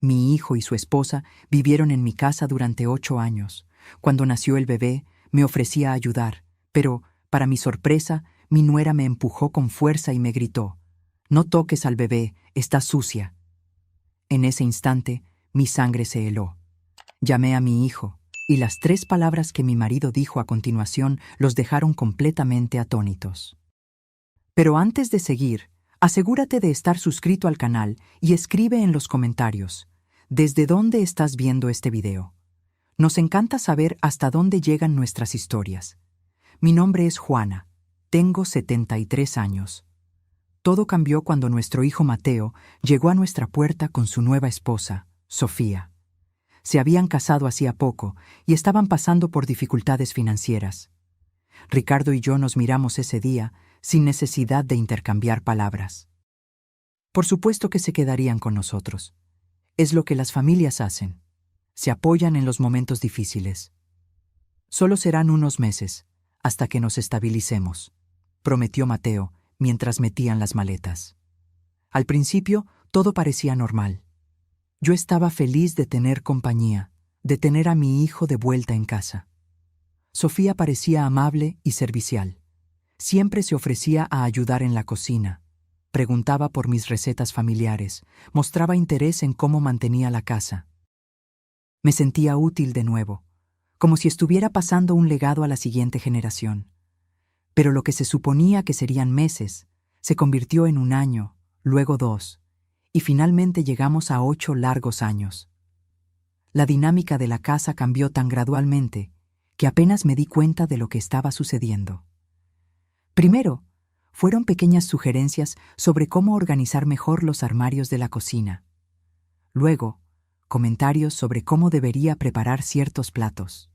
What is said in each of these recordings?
Mi hijo y su esposa vivieron en mi casa durante 8 años. Cuando nació el bebé, me ofrecía ayudar, pero, para mi sorpresa, mi nuera me empujó con fuerza y me gritó: «No toques al bebé, está sucia». En ese instante, mi sangre se heló. Llamé a mi hijo, y las 3 palabras que mi marido dijo a continuación los dejaron completamente atónitos. Pero antes de seguir, asegúrate de estar suscrito al canal y escribe en los comentarios: ¿desde dónde estás viendo este video? Nos encanta saber hasta dónde llegan nuestras historias. Mi nombre es Juana. Tengo 73 años. Todo cambió cuando nuestro hijo Mateo llegó a nuestra puerta con su nueva esposa, Sofía. Se habían casado hacía poco y estaban pasando por dificultades financieras. Ricardo y yo nos miramos ese día sin necesidad de intercambiar palabras. Por supuesto que se quedarían con nosotros. Es lo que las familias hacen. Se apoyan en los momentos difíciles. Solo serán unos meses, hasta que nos estabilicemos, prometió Mateo mientras metían las maletas. Al principio, todo parecía normal. Yo estaba feliz de tener compañía, de tener a mi hijo de vuelta en casa. Sofía parecía amable y servicial. Siempre se ofrecía a ayudar en la cocina. Preguntaba por mis recetas familiares, mostraba interés en cómo mantenía la casa. Me sentía útil de nuevo, como si estuviera pasando un legado a la siguiente generación. Pero lo que se suponía que serían meses, se convirtió en 1 año, luego 2, y finalmente llegamos a 8 largos años. La dinámica de la casa cambió tan gradualmente que apenas me di cuenta de lo que estaba sucediendo. Primero, fueron pequeñas sugerencias sobre cómo organizar mejor los armarios de la cocina. Luego, comentarios sobre cómo debería preparar ciertos platos.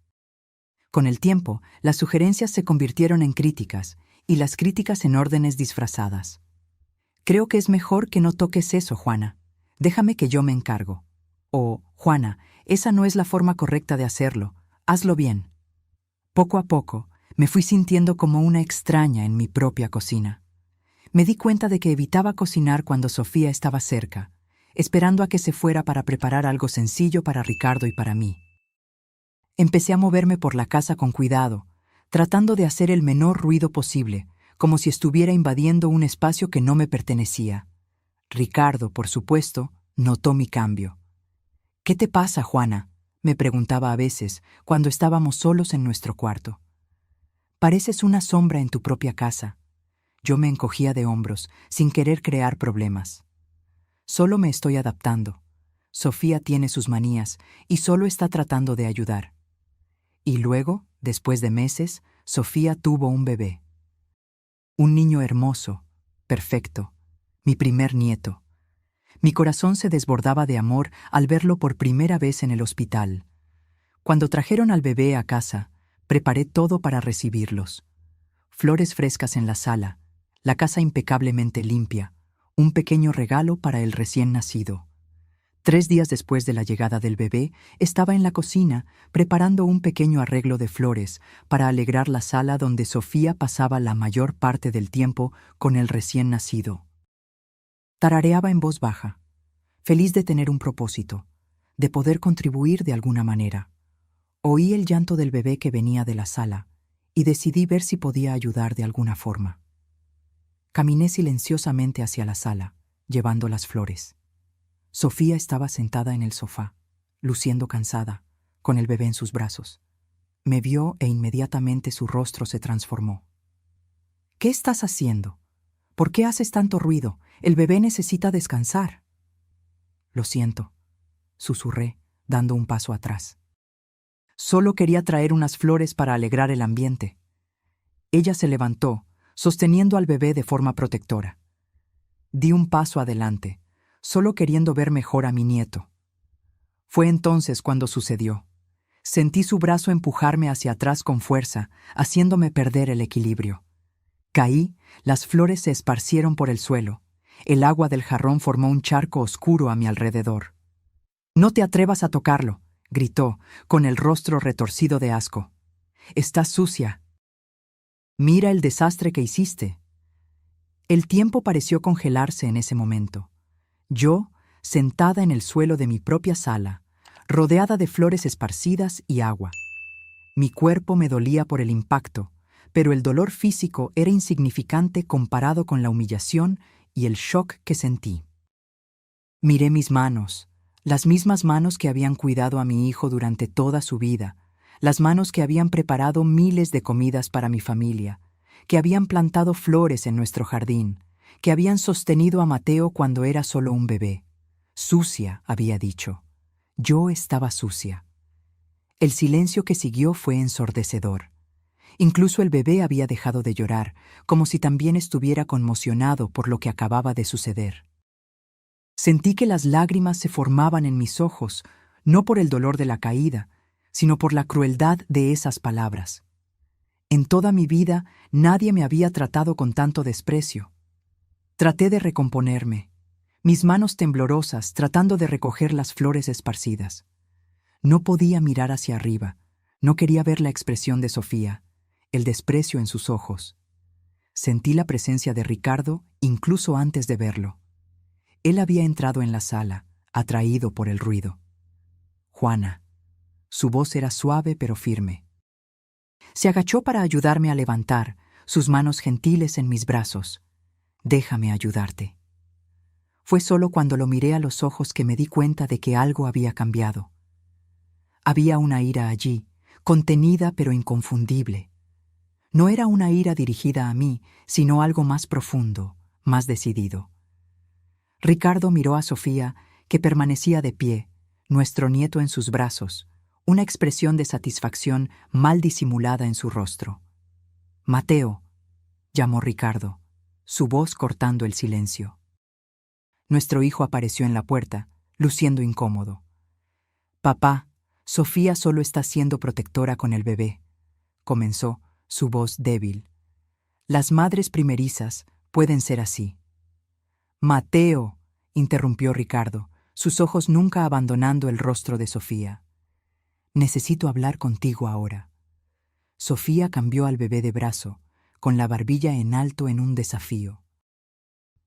Con el tiempo, las sugerencias se convirtieron en críticas y las críticas en órdenes disfrazadas. «Creo que es mejor que no toques eso, Juana. Déjame que yo me encargo». O «Juana, esa no es la forma correcta de hacerlo. Hazlo bien». Poco a poco, me fui sintiendo como una extraña en mi propia cocina. Me di cuenta de que evitaba cocinar cuando Sofía estaba cerca, esperando a que se fuera para preparar algo sencillo para Ricardo y para mí. Empecé a moverme por la casa con cuidado, tratando de hacer el menor ruido posible, como si estuviera invadiendo un espacio que no me pertenecía. Ricardo, por supuesto, notó mi cambio. «¿Qué te pasa, Juana?», me preguntaba a veces cuando estábamos solos en nuestro cuarto. «Pareces una sombra en tu propia casa». Yo me encogía de hombros, sin querer crear problemas. «Solo me estoy adaptando. Sofía tiene sus manías y solo está tratando de ayudar». Y luego, después de meses, Sofía tuvo un bebé. Un niño hermoso, perfecto, mi primer nieto. Mi corazón se desbordaba de amor al verlo por primera vez en el hospital. Cuando trajeron al bebé a casa, preparé todo para recibirlos. Flores frescas en la sala, la casa impecablemente limpia, un pequeño regalo para el recién nacido. 3 días después de la llegada del bebé, estaba en la cocina preparando un pequeño arreglo de flores para alegrar la sala donde Sofía pasaba la mayor parte del tiempo con el recién nacido. Tarareaba en voz baja, feliz de tener un propósito, de poder contribuir de alguna manera. Oí el llanto del bebé que venía de la sala y decidí ver si podía ayudar de alguna forma. Caminé silenciosamente hacia la sala, llevando las flores. Sofía estaba sentada en el sofá, luciendo cansada, con el bebé en sus brazos. Me vio e inmediatamente su rostro se transformó. «¿Qué estás haciendo? ¿Por qué haces tanto ruido? El bebé necesita descansar». «Lo siento», susurré, dando un paso atrás. «Solo quería traer unas flores para alegrar el ambiente». Ella se levantó, sosteniendo al bebé de forma protectora. Di un paso adelante, solo queriendo ver mejor a mi nieto. Fue entonces cuando sucedió. Sentí su brazo empujarme hacia atrás con fuerza, haciéndome perder el equilibrio. Caí, las flores se esparcieron por el suelo. El agua del jarrón formó un charco oscuro a mi alrededor. «No te atrevas a tocarlo», gritó, con el rostro retorcido de asco. «Está sucia. Mira el desastre que hiciste». El tiempo pareció congelarse en ese momento. Yo, sentada en el suelo de mi propia sala, rodeada de flores esparcidas y agua. Mi cuerpo me dolía por el impacto, pero el dolor físico era insignificante comparado con la humillación y el shock que sentí. Miré mis manos, las mismas manos que habían cuidado a mi hijo durante toda su vida, las manos que habían preparado miles de comidas para mi familia, que habían plantado flores en nuestro jardín, que habían sostenido a Mateo cuando era solo un bebé. Sucia, había dicho. Yo estaba sucia. El silencio que siguió fue ensordecedor. Incluso el bebé había dejado de llorar, como si también estuviera conmocionado por lo que acababa de suceder. Sentí que las lágrimas se formaban en mis ojos, no por el dolor de la caída, sino por la crueldad de esas palabras. En toda mi vida nadie me había tratado con tanto desprecio. Traté de recomponerme, mis manos temblorosas tratando de recoger las flores esparcidas. No podía mirar hacia arriba, no quería ver la expresión de Sofía, el desprecio en sus ojos. Sentí la presencia de Ricardo incluso antes de verlo. Él había entrado en la sala, atraído por el ruido. Juana. Su voz era suave pero firme. Se agachó para ayudarme a levantar, sus manos gentiles en mis brazos. Déjame ayudarte. Fue solo cuando lo miré a los ojos que me di cuenta de que algo había cambiado. Había una ira allí, contenida pero inconfundible. No era una ira dirigida a mí, sino algo más profundo, más decidido. Ricardo miró a Sofía, que permanecía de pie, nuestro nieto en sus brazos, una expresión de satisfacción mal disimulada en su rostro. «Mateo», llamó Ricardo, su voz cortando el silencio. Nuestro hijo apareció en la puerta, luciendo incómodo. «Papá, Sofía solo está siendo protectora con el bebé», comenzó, su voz débil. «Las madres primerizas pueden ser así». «Mateo», interrumpió Ricardo, sus ojos nunca abandonando el rostro de Sofía. «Necesito hablar contigo ahora». Sofía cambió al bebé de brazo, con la barbilla en alto en un desafío.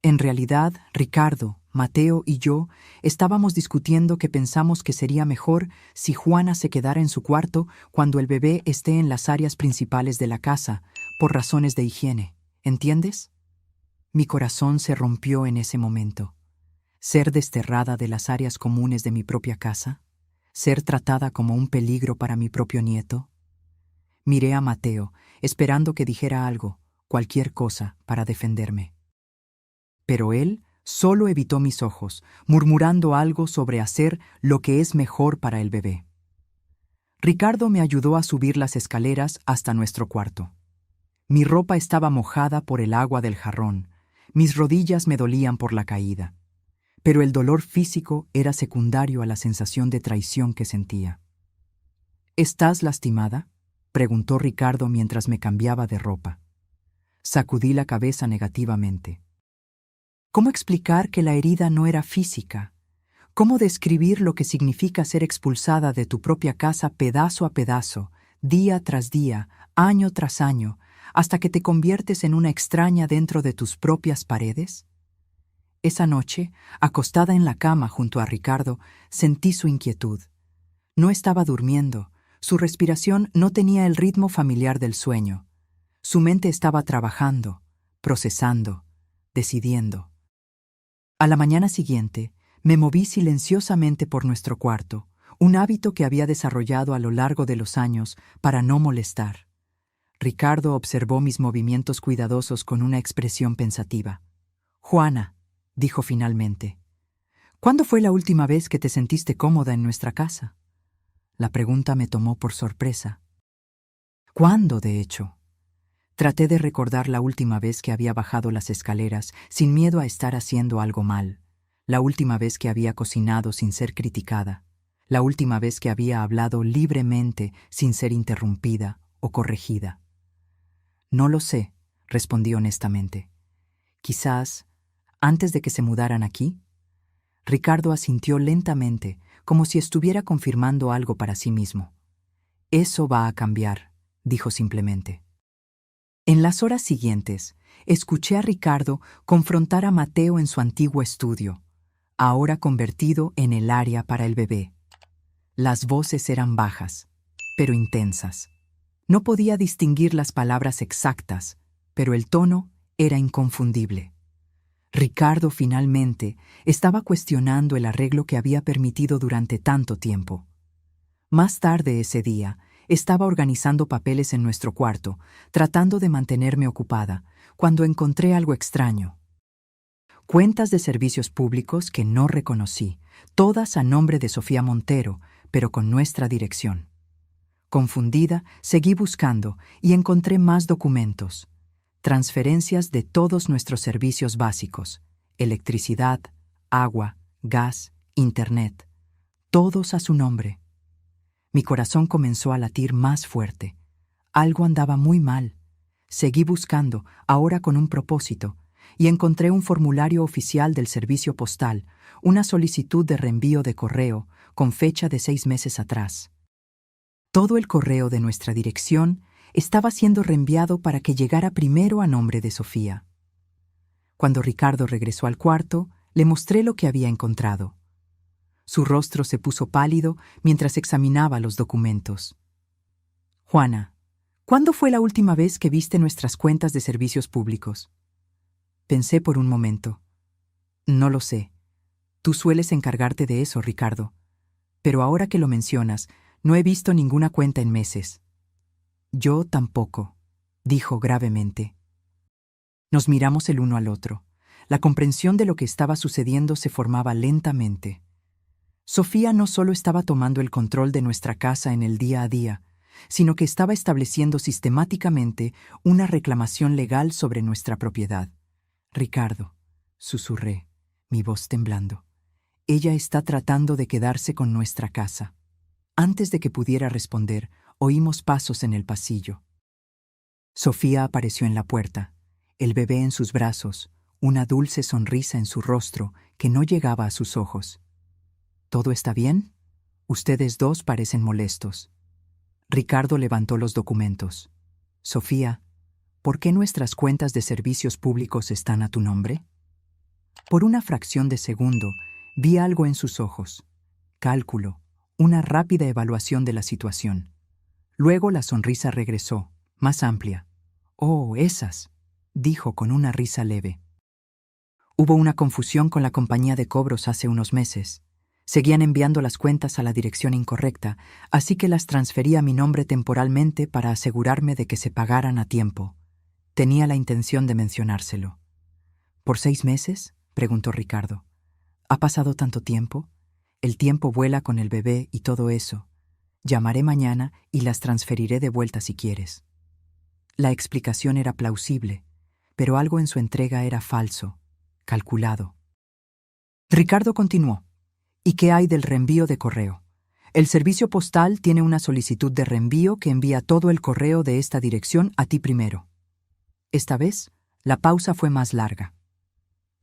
En realidad, Ricardo, Mateo y yo estábamos discutiendo que pensamos que sería mejor si Juana se quedara en su cuarto cuando el bebé esté en las áreas principales de la casa, por razones de higiene. ¿Entiendes? Mi corazón se rompió en ese momento. Ser desterrada de las áreas comunes de mi propia casa, ser tratada como un peligro para mi propio nieto. Miré a Mateo, esperando que dijera algo, cualquier cosa, para defenderme. Pero él solo evitó mis ojos, murmurando algo sobre hacer lo que es mejor para el bebé. Ricardo me ayudó a subir las escaleras hasta nuestro cuarto. Mi ropa estaba mojada por el agua del jarrón, mis rodillas me dolían por la caída, pero el dolor físico era secundario a la sensación de traición que sentía. «¿Estás lastimada?», preguntó Ricardo mientras me cambiaba de ropa. Sacudí la cabeza negativamente. ¿Cómo explicar que la herida no era física? ¿Cómo describir lo que significa ser expulsada de tu propia casa pedazo a pedazo, día tras día, año tras año, hasta que te conviertes en una extraña dentro de tus propias paredes? Esa noche, acostada en la cama junto a Ricardo, sentí su inquietud. No estaba durmiendo, su respiración no tenía el ritmo familiar del sueño. Su mente estaba trabajando, procesando, decidiendo. A la mañana siguiente, me moví silenciosamente por nuestro cuarto, un hábito que había desarrollado a lo largo de los años para no molestar. Ricardo observó mis movimientos cuidadosos con una expresión pensativa. «Juana», dijo finalmente, «¿cuándo fue la última vez que te sentiste cómoda en nuestra casa?» La pregunta me tomó por sorpresa. ¿Cuándo, de hecho? Traté de recordar la última vez que había bajado las escaleras sin miedo a estar haciendo algo mal, la última vez que había cocinado sin ser criticada, la última vez que había hablado libremente sin ser interrumpida o corregida. «No lo sé», respondí honestamente. «Quizás antes de que se mudaran aquí». Ricardo asintió lentamente, como si estuviera confirmando algo para sí mismo. «Eso va a cambiar», dijo simplemente. En las horas siguientes, escuché a Ricardo confrontar a Mateo en su antiguo estudio. ahora convertido en el área para el bebé. Las voces eran bajas, pero intensas. No podía distinguir las palabras exactas, pero el tono era inconfundible. Ricardo finalmente estaba cuestionando el arreglo que había permitido durante tanto tiempo. Más tarde ese día, estaba organizando papeles en nuestro cuarto, tratando de mantenerme ocupada, cuando encontré algo extraño. Cuentas de servicios públicos que no reconocí, todas a nombre de Sofía Montero, pero con nuestra dirección. Confundida, seguí buscando y encontré más documentos. Transferencias de todos nuestros servicios básicos: electricidad, agua, gas, internet. Todos a su nombre. Mi corazón comenzó a latir más fuerte. Algo andaba muy mal. Seguí buscando, ahora con un propósito, y encontré un formulario oficial del servicio postal, una solicitud de reenvío de correo, con fecha de 6 meses atrás. Todo el correo de nuestra dirección estaba siendo reenviado para que llegara primero a nombre de Sofía. Cuando Ricardo regresó al cuarto, le mostré lo que había encontrado. Su rostro se puso pálido mientras examinaba los documentos. «Juana, ¿cuándo fue la última vez que viste nuestras cuentas de servicios públicos?» Pensé por un momento. «No lo sé. Tú sueles encargarte de eso, Ricardo. Pero ahora que lo mencionas, no he visto ninguna cuenta en meses». «Yo tampoco», dijo gravemente. Nos miramos el uno al otro. La comprensión de lo que estaba sucediendo se formaba lentamente. Sofía no solo estaba tomando el control de nuestra casa en el día a día, sino que estaba estableciendo sistemáticamente una reclamación legal sobre nuestra propiedad. «Ricardo», susurré, mi voz temblando. «Ella está tratando de quedarse con nuestra casa». Antes de que pudiera responder, oímos pasos en el pasillo. Sofía apareció en la puerta, el bebé en sus brazos, una dulce sonrisa en su rostro que no llegaba a sus ojos. «¿Todo está bien? Ustedes dos parecen molestos». Ricardo levantó los documentos. «Sofía, ¿por qué nuestras cuentas de servicios públicos están a tu nombre?» Por una fracción de segundo, vi algo en sus ojos. Cálculo, una rápida evaluación de la situación. Luego la sonrisa regresó, más amplia. «Oh, esas», dijo con una risa leve. Hubo una confusión con la compañía de cobros hace unos meses. Seguían enviando las cuentas a la dirección incorrecta, así que las transferí a mi nombre temporalmente para asegurarme de que se pagaran a tiempo. Tenía la intención de mencionárselo. «¿Por 6 meses?» preguntó Ricardo. «¿Ha pasado tanto tiempo? El tiempo vuela con el bebé y todo eso. Llamaré mañana y las transferiré de vuelta si quieres». La explicación era plausible, pero algo en su entrega era falso, calculado. Ricardo continuó. «¿Y qué hay del reenvío de correo? El servicio postal tiene una solicitud de reenvío que envía todo el correo de esta dirección a ti primero». Esta vez, la pausa fue más larga.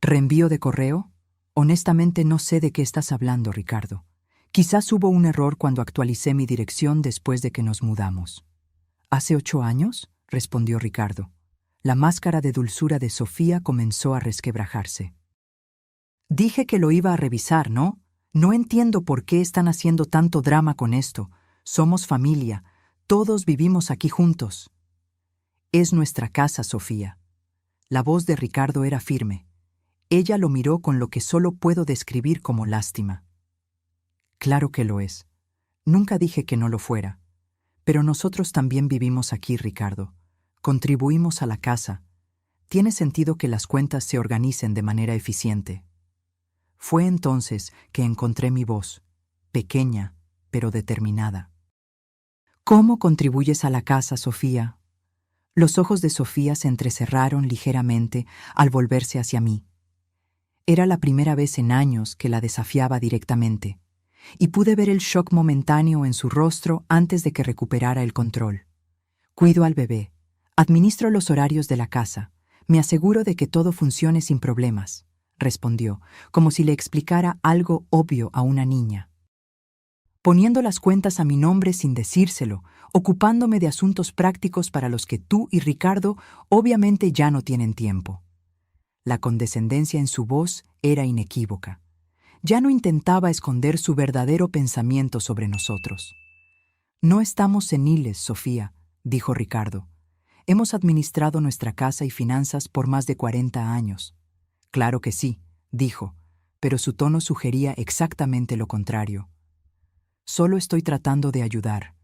«¿Reenvío de correo? Honestamente no sé de qué estás hablando, Ricardo. Quizás hubo un error cuando actualicé mi dirección después de que nos mudamos». «¿Hace 8 años?» respondió Ricardo. La máscara de dulzura de Sofía comenzó a resquebrajarse. «Dije que lo iba a revisar, ¿no? No entiendo por qué están haciendo tanto drama con esto. Somos familia. Todos vivimos aquí juntos». «Es nuestra casa, Sofía». La voz de Ricardo era firme. Ella lo miró con lo que solo puedo describir como lástima. «Claro que lo es. Nunca dije que no lo fuera. Pero nosotros también vivimos aquí, Ricardo. Contribuimos a la casa. Tiene sentido que las cuentas se organicen de manera eficiente». Fue entonces que encontré mi voz, pequeña, pero determinada. «¿Cómo contribuyes a la casa, Sofía?» Los ojos de Sofía se entrecerraron ligeramente al volverse hacia mí. Era la primera vez en años que la desafiaba directamente, y pude ver el shock momentáneo en su rostro antes de que recuperara el control. «Cuido al bebé, administro los horarios de la casa, me aseguro de que todo funcione sin problemas», respondió, como si le explicara algo obvio a una niña. «Poniendo las cuentas a mi nombre sin decírselo, ocupándome de asuntos prácticos para los que tú y Ricardo obviamente ya no tienen tiempo». La condescendencia en su voz era inequívoca. Ya no intentaba esconder su verdadero pensamiento sobre nosotros. No estamos seniles, Sofía, dijo Ricardo. Hemos administrado nuestra casa y finanzas por más de 40 años. Claro que sí, dijo, pero su tono sugería exactamente lo contrario. Solo estoy tratando de ayudar.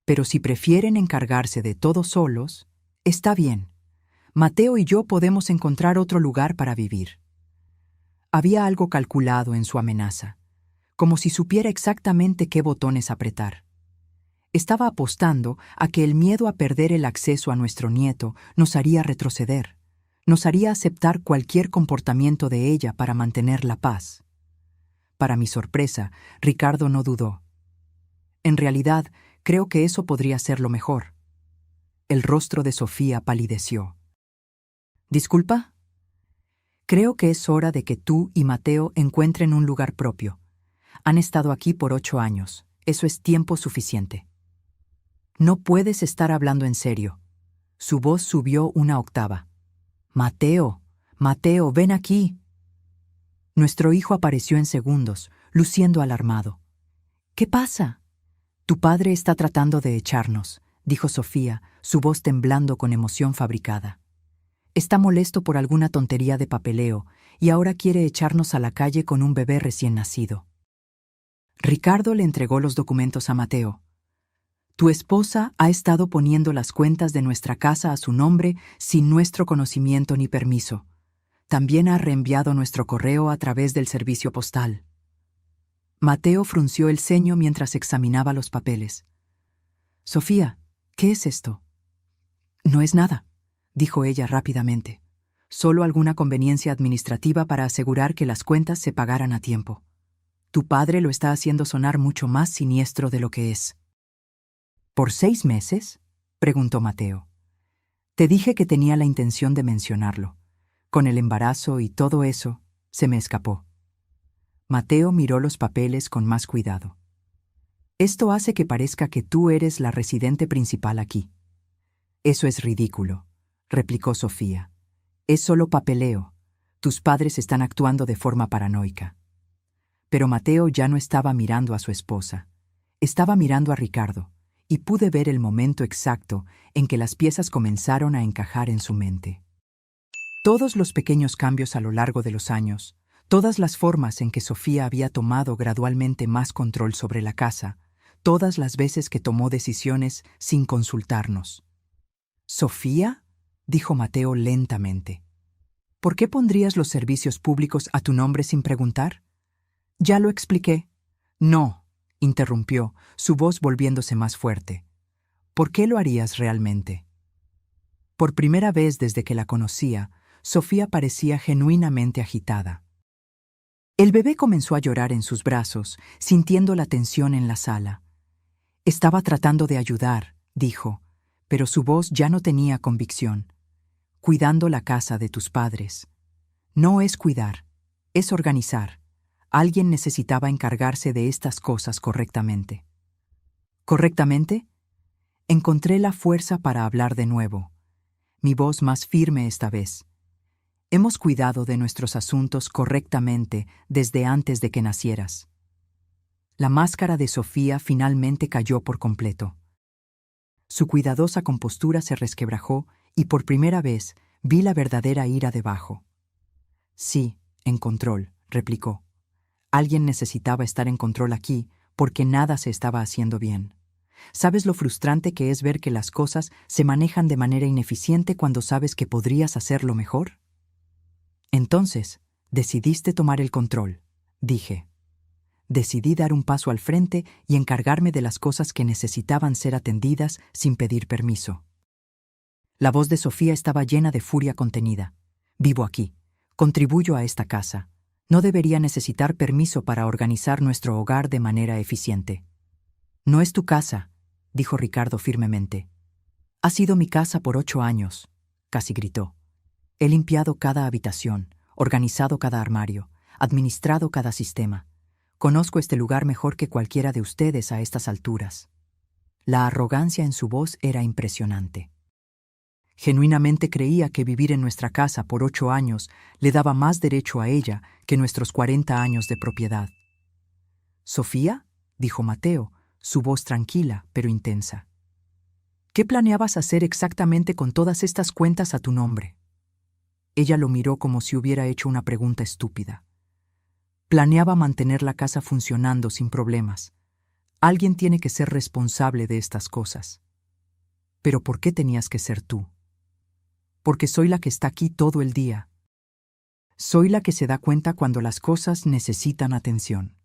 Pero si prefieren encargarse de todo solos, está bien. Mateo y yo podemos encontrar otro lugar para vivir. Había algo calculado en su amenaza, como si supiera exactamente qué botones apretar. Estaba apostando a que el miedo a perder el acceso a nuestro nieto nos haría retroceder, nos haría aceptar cualquier comportamiento de ella para mantener la paz. Para mi sorpresa, Ricardo no dudó. En realidad, creo que eso podría ser lo mejor. El rostro de Sofía palideció. ¿Disculpa? Creo que es hora de que tú y Mateo encuentren un lugar propio. Han estado aquí por 8 años. Eso es tiempo suficiente. No puedes estar hablando en serio. Su voz subió una octava. Mateo, Mateo, ven aquí. Nuestro hijo apareció en segundos, luciendo alarmado. ¿Qué pasa? Tu padre está tratando de echarnos, dijo Sofía, su voz temblando con emoción fabricada. Está molesto por alguna tontería de papeleo y ahora quiere echarnos a la calle con un bebé recién nacido. Ricardo le entregó los documentos a Mateo. Tu esposa ha estado poniendo las cuentas de nuestra casa a su nombre sin nuestro conocimiento ni permiso. También ha reenviado nuestro correo a través del servicio postal. Mateo frunció el ceño mientras examinaba los papeles. Sofía, ¿qué es esto? No es nada, dijo ella rápidamente. Solo alguna conveniencia administrativa para asegurar que las cuentas se pagaran a tiempo. Tu padre lo está haciendo sonar mucho más siniestro de lo que es. ¿Por 6 meses? Preguntó Mateo. Te dije que tenía la intención de mencionarlo. Con el embarazo y todo eso, se me escapó. Mateo miró los papeles con más cuidado. Esto hace que parezca que tú eres la residente principal aquí. Eso es ridículo, replicó Sofía. Es solo papeleo. Tus padres están actuando de forma paranoica. Pero Mateo ya no estaba mirando a su esposa. Estaba mirando a Ricardo, y pude ver el momento exacto en que las piezas comenzaron a encajar en su mente. Todos los pequeños cambios a lo largo de los años, todas las formas en que Sofía había tomado gradualmente más control sobre la casa, todas las veces que tomó decisiones sin consultarnos. ¿Sofía? Dijo Mateo lentamente. ¿Por qué pondrías los servicios públicos a tu nombre sin preguntar? Ya lo expliqué. No, interrumpió, su voz volviéndose más fuerte. ¿Por qué lo harías realmente? Por primera vez desde que la conocía, Sofía parecía genuinamente agitada. El bebé comenzó a llorar en sus brazos, sintiendo la tensión en la sala. Estaba tratando de ayudar, dijo, pero su voz ya no tenía convicción. Cuidando la casa de tus padres. No es cuidar, es organizar. Alguien necesitaba encargarse de estas cosas correctamente. ¿Correctamente? Encontré la fuerza para hablar de nuevo. Mi voz más firme esta vez. Hemos cuidado de nuestros asuntos correctamente desde antes de que nacieras. La máscara de Sofía finalmente cayó por completo. Su cuidadosa compostura se resquebrajó y por primera vez vi la verdadera ira debajo. Sí, en control, replicó. Alguien necesitaba estar en control aquí porque nada se estaba haciendo bien. ¿Sabes lo frustrante que es ver que las cosas se manejan de manera ineficiente cuando sabes que podrías hacerlo mejor? Entonces, decidiste tomar el control, dije. Decidí dar un paso al frente y encargarme de las cosas que necesitaban ser atendidas sin pedir permiso. La voz de Sofía estaba llena de furia contenida. Vivo aquí. Contribuyo a esta casa. No debería necesitar permiso para organizar nuestro hogar de manera eficiente. No es tu casa, dijo Ricardo firmemente. Ha sido mi casa por 8 años, casi gritó. He limpiado cada habitación, organizado cada armario, administrado cada sistema. Conozco este lugar mejor que cualquiera de ustedes a estas alturas. La arrogancia en su voz era impresionante. Genuinamente creía que vivir en nuestra casa por 8 años le daba más derecho a ella que nuestros 40 años de propiedad. «¿Sofía?», dijo Mateo, su voz tranquila pero intensa. «¿Qué planeabas hacer exactamente con todas estas cuentas a tu nombre?». Ella lo miró como si hubiera hecho una pregunta estúpida. «Planeaba mantener la casa funcionando sin problemas. Alguien tiene que ser responsable de estas cosas». «¿Pero por qué tenías que ser tú?». «Porque soy la que está aquí todo el día. Soy la que se da cuenta cuando las cosas necesitan atención.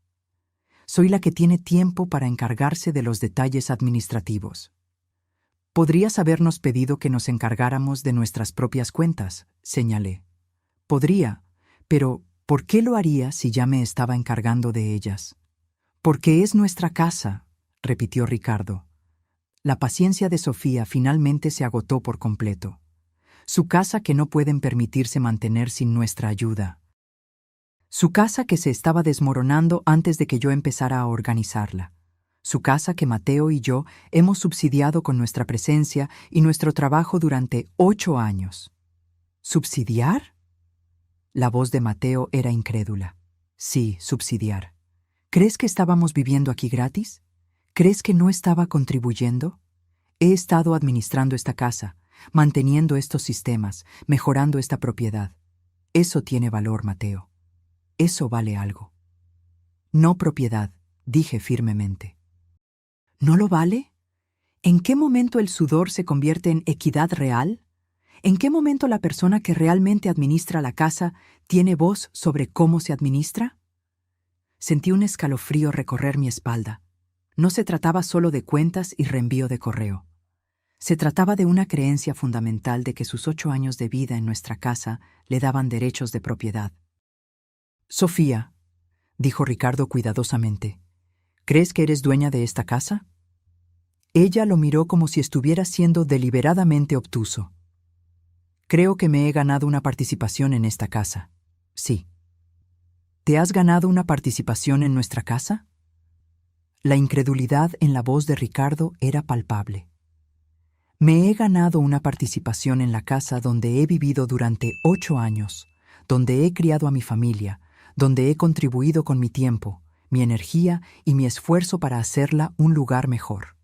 Soy la que tiene tiempo para encargarse de los detalles administrativos». «Podrías habernos pedido que nos encargáramos de nuestras propias cuentas», señalé. «Podría, pero ¿por qué lo haría si ya me estaba encargando de ellas?». «Porque es nuestra casa», repitió Ricardo. La paciencia de Sofía finalmente se agotó por completo. Su casa que no pueden permitirse mantener sin nuestra ayuda. Su casa que se estaba desmoronando antes de que yo empezara a organizarla. Su casa que Mateo y yo hemos subsidiado con nuestra presencia y nuestro trabajo durante 8 años. ¿Subsidiar? La voz de Mateo era incrédula. Sí, subsidiar. ¿Crees que estábamos viviendo aquí gratis? ¿Crees que no estaba contribuyendo? He estado administrando esta casa, manteniendo estos sistemas, mejorando esta propiedad. Eso tiene valor, Mateo. Eso vale algo. No propiedad, dije firmemente. ¿No lo vale? ¿En qué momento el sudor se convierte en equidad real? ¿En qué momento la persona que realmente administra la casa tiene voz sobre cómo se administra? Sentí un escalofrío recorrer mi espalda. No se trataba solo de cuentas y reenvío de correo. Se trataba de una creencia fundamental de que sus 8 años de vida en nuestra casa le daban derechos de propiedad. «Sofía», dijo Ricardo cuidadosamente, «¿crees que eres dueña de esta casa?». Ella lo miró como si estuviera siendo deliberadamente obtuso. «Creo que me he ganado una participación en esta casa. Sí». «¿Te has ganado una participación en nuestra casa?». La incredulidad en la voz de Ricardo era palpable. «Me he ganado una participación en la casa donde he vivido durante 8 años, donde he criado a mi familia, donde he contribuido con mi tiempo, mi energía y mi esfuerzo para hacerla un lugar mejor».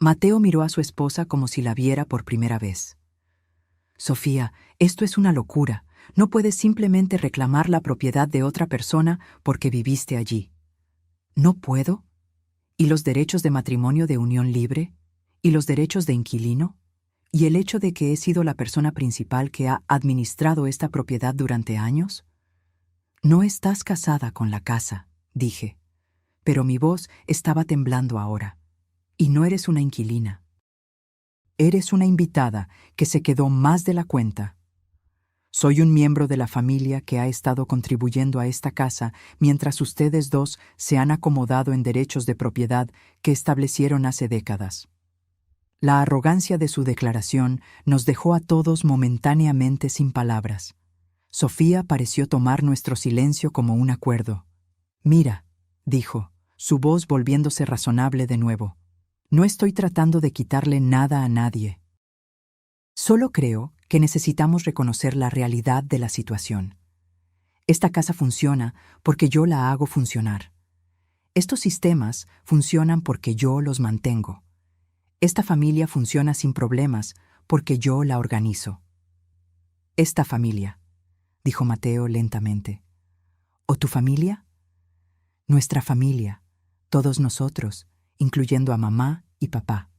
Mateo miró a su esposa como si la viera por primera vez. «Sofía, esto es una locura. No puedes simplemente reclamar la propiedad de otra persona porque viviste allí». «¿No puedo? ¿Y los derechos de matrimonio de unión libre? ¿Y los derechos de inquilino? ¿Y el hecho de que he sido la persona principal que ha administrado esta propiedad durante años?». «No estás casada con la casa», dije, pero mi voz estaba temblando ahora. «Y no eres una inquilina. Eres una invitada que se quedó más de la cuenta. Soy un miembro de la familia que ha estado contribuyendo a esta casa mientras ustedes dos se han acomodado en derechos de propiedad que establecieron hace décadas». La arrogancia de su declaración nos dejó a todos momentáneamente sin palabras. Sofía pareció tomar nuestro silencio como un acuerdo. «Mira», dijo, su voz volviéndose razonable de nuevo, «no estoy tratando de quitarle nada a nadie. Solo creo que necesitamos reconocer la realidad de la situación. Esta casa funciona porque yo la hago funcionar. Estos sistemas funcionan porque yo los mantengo. Esta familia funciona sin problemas porque yo la organizo». «Esta familia», dijo Mateo lentamente. «¿O tu familia?». «Nuestra familia, todos nosotros, incluyendo a mamá y papá».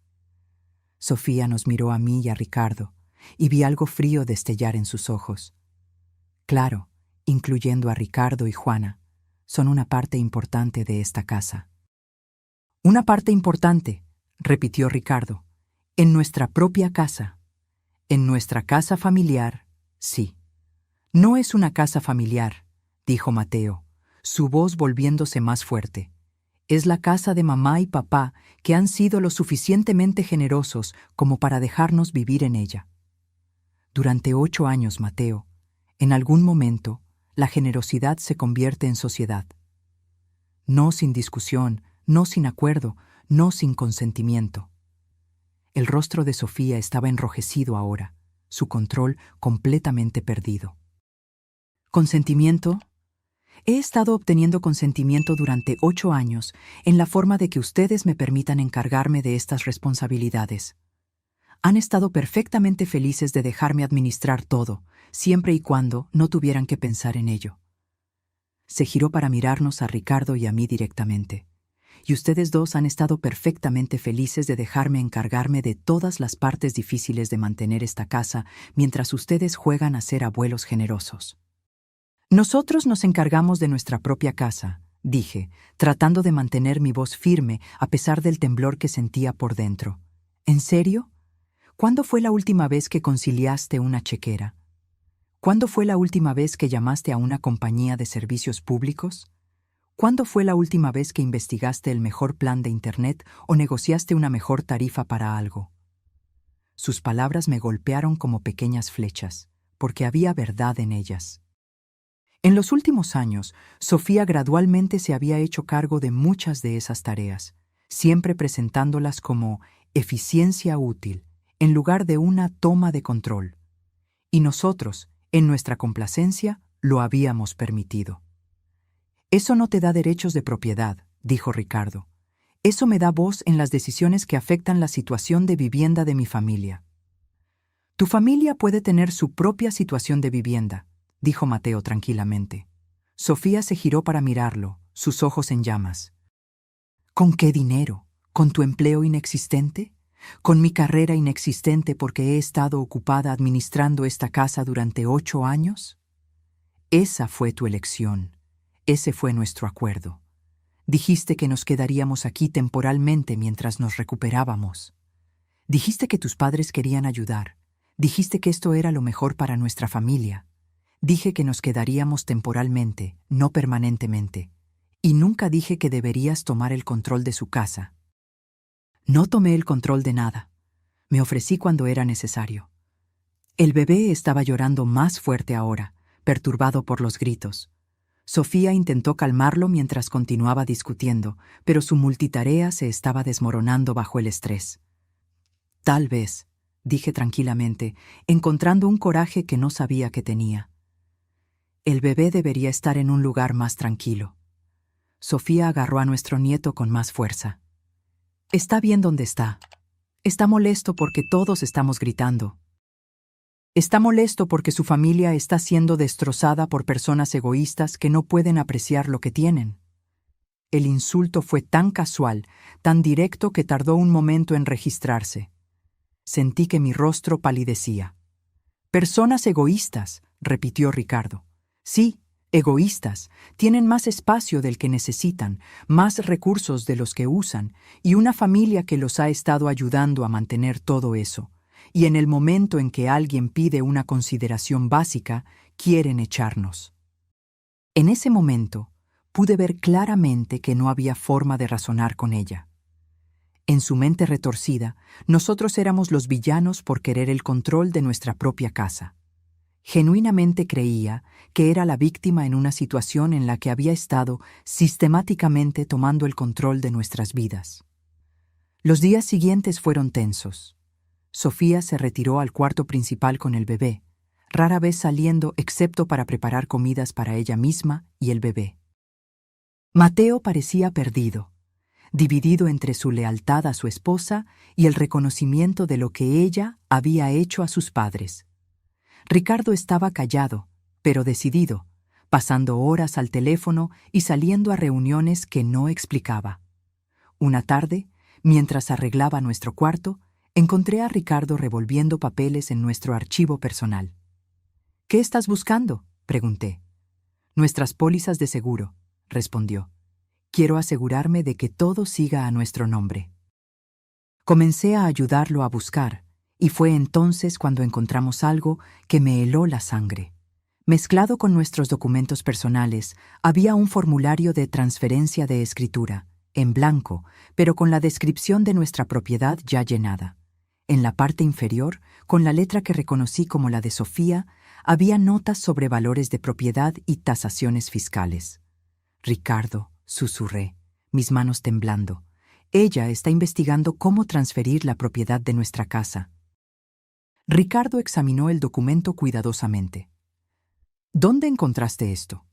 Sofía nos miró a mí y a Ricardo, y vi algo frío destellar en sus ojos. «Claro, incluyendo a Ricardo y Juana, son una parte importante de esta casa». «Una parte importante», repitió Ricardo, «en nuestra propia casa. En nuestra casa familiar, sí». «No es una casa familiar», dijo Mateo, su voz volviéndose más fuerte. «Es la casa de mamá y papá que han sido lo suficientemente generosos como para dejarnos vivir en ella. Durante 8 años, Mateo, en algún momento, la generosidad se convierte en sociedad. No sin discusión, no sin acuerdo, no sin consentimiento. El rostro de Sofía estaba enrojecido ahora, su control completamente perdido. ¿Consentimiento? He estado obteniendo consentimiento durante 8 años en la forma de que ustedes me permitan encargarme de estas responsabilidades. Han estado perfectamente felices de dejarme administrar todo, siempre y cuando no tuvieran que pensar en ello. Se giró para mirarnos a Ricardo y a mí directamente. Y ustedes dos han estado perfectamente felices de dejarme encargarme de todas las partes difíciles de mantener esta casa mientras ustedes juegan a ser abuelos generosos. Nosotros nos encargamos de nuestra propia casa, dije, tratando de mantener mi voz firme a pesar del temblor que sentía por dentro. ¿En serio? ¿Cuándo fue la última vez que conciliaste una chequera? ¿Cuándo fue la última vez que llamaste a una compañía de servicios públicos? ¿Cuándo fue la última vez que investigaste el mejor plan de Internet o negociaste una mejor tarifa para algo? Sus palabras me golpearon como pequeñas flechas, porque había verdad en ellas. En los últimos años, Sofía gradualmente se había hecho cargo de muchas de esas tareas, siempre presentándolas como eficiencia útil, en lugar de una toma de control. Y nosotros, en nuestra complacencia, lo habíamos permitido. Eso no te da derechos de propiedad, dijo Ricardo. Eso me da voz en las decisiones que afectan la situación de vivienda de mi familia. Tu familia puede tener su propia situación de vivienda, dijo Mateo tranquilamente. Sofía se giró para mirarlo, sus ojos en llamas. ¿Con qué dinero? ¿Con tu empleo inexistente? ¿Con mi carrera inexistente porque he estado ocupada administrando esta casa durante 8 años? Esa fue tu elección. Ese fue nuestro acuerdo. Dijiste que nos quedaríamos aquí temporalmente mientras nos recuperábamos. Dijiste que tus padres querían ayudar. Dijiste que esto era lo mejor para nuestra familia. Dije que nos quedaríamos temporalmente, no permanentemente. Y nunca dije que deberías tomar el control de su casa. No tomé el control de nada. Me ofrecí cuando era necesario. El bebé estaba llorando más fuerte ahora, perturbado por los gritos. Sofía intentó calmarlo mientras continuaba discutiendo, pero su multitarea se estaba desmoronando bajo el estrés. Tal vez, dije tranquilamente, encontrando un coraje que no sabía que tenía. El bebé debería estar en un lugar más tranquilo. Sofía agarró a nuestro nieto con más fuerza. Está bien donde está. Está molesto porque todos estamos gritando. Está molesto porque su familia está siendo destrozada por personas egoístas que no pueden apreciar lo que tienen. El insulto fue tan casual, tan directo que tardó un momento en registrarse. Sentí que mi rostro palidecía. Personas egoístas, repitió Ricardo. Sí, egoístas. Tienen más espacio del que necesitan, más recursos de los que usan, y una familia que los ha estado ayudando a mantener todo eso. Y en el momento en que alguien pide una consideración básica, quieren echarnos. En ese momento, pude ver claramente que no había forma de razonar con ella. En su mente retorcida, nosotros éramos los villanos por querer el control de nuestra propia casa. Genuinamente creía que era la víctima en una situación en la que había estado sistemáticamente tomando el control de nuestras vidas. Los días siguientes fueron tensos. Sofía se retiró al cuarto principal con el bebé, rara vez saliendo excepto para preparar comidas para ella misma y el bebé. Mateo parecía perdido, dividido entre su lealtad a su esposa y el reconocimiento de lo que ella había hecho a sus padres. Ricardo estaba callado, pero decidido, pasando horas al teléfono y saliendo a reuniones que no explicaba. Una tarde, mientras arreglaba nuestro cuarto, encontré a Ricardo revolviendo papeles en nuestro archivo personal. ¿Qué estás buscando?, pregunté. Nuestras pólizas de seguro, respondió. Quiero asegurarme de que todo siga a nuestro nombre. Comencé a ayudarlo a buscar, y fue entonces cuando encontramos algo que me heló la sangre. Mezclado con nuestros documentos personales, había un formulario de transferencia de escritura, en blanco, pero con la descripción de nuestra propiedad ya llenada. En la parte inferior, con la letra que reconocí como la de Sofía, había notas sobre valores de propiedad y tasaciones fiscales. Ricardo, susurré, mis manos temblando. Ella está investigando cómo transferir la propiedad de nuestra casa. Ricardo examinó el documento cuidadosamente. ¿Dónde encontraste esto?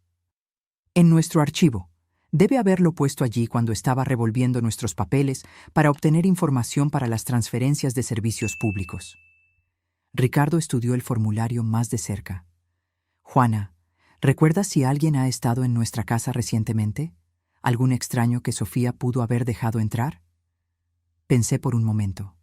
En nuestro archivo. Debe haberlo puesto allí cuando estaba revolviendo nuestros papeles para obtener información para las transferencias de servicios públicos. Ricardo estudió el formulario más de cerca. Juana, ¿recuerdas si alguien ha estado en nuestra casa recientemente? ¿Algún extraño que Sofía pudo haber dejado entrar? Pensé por un momento.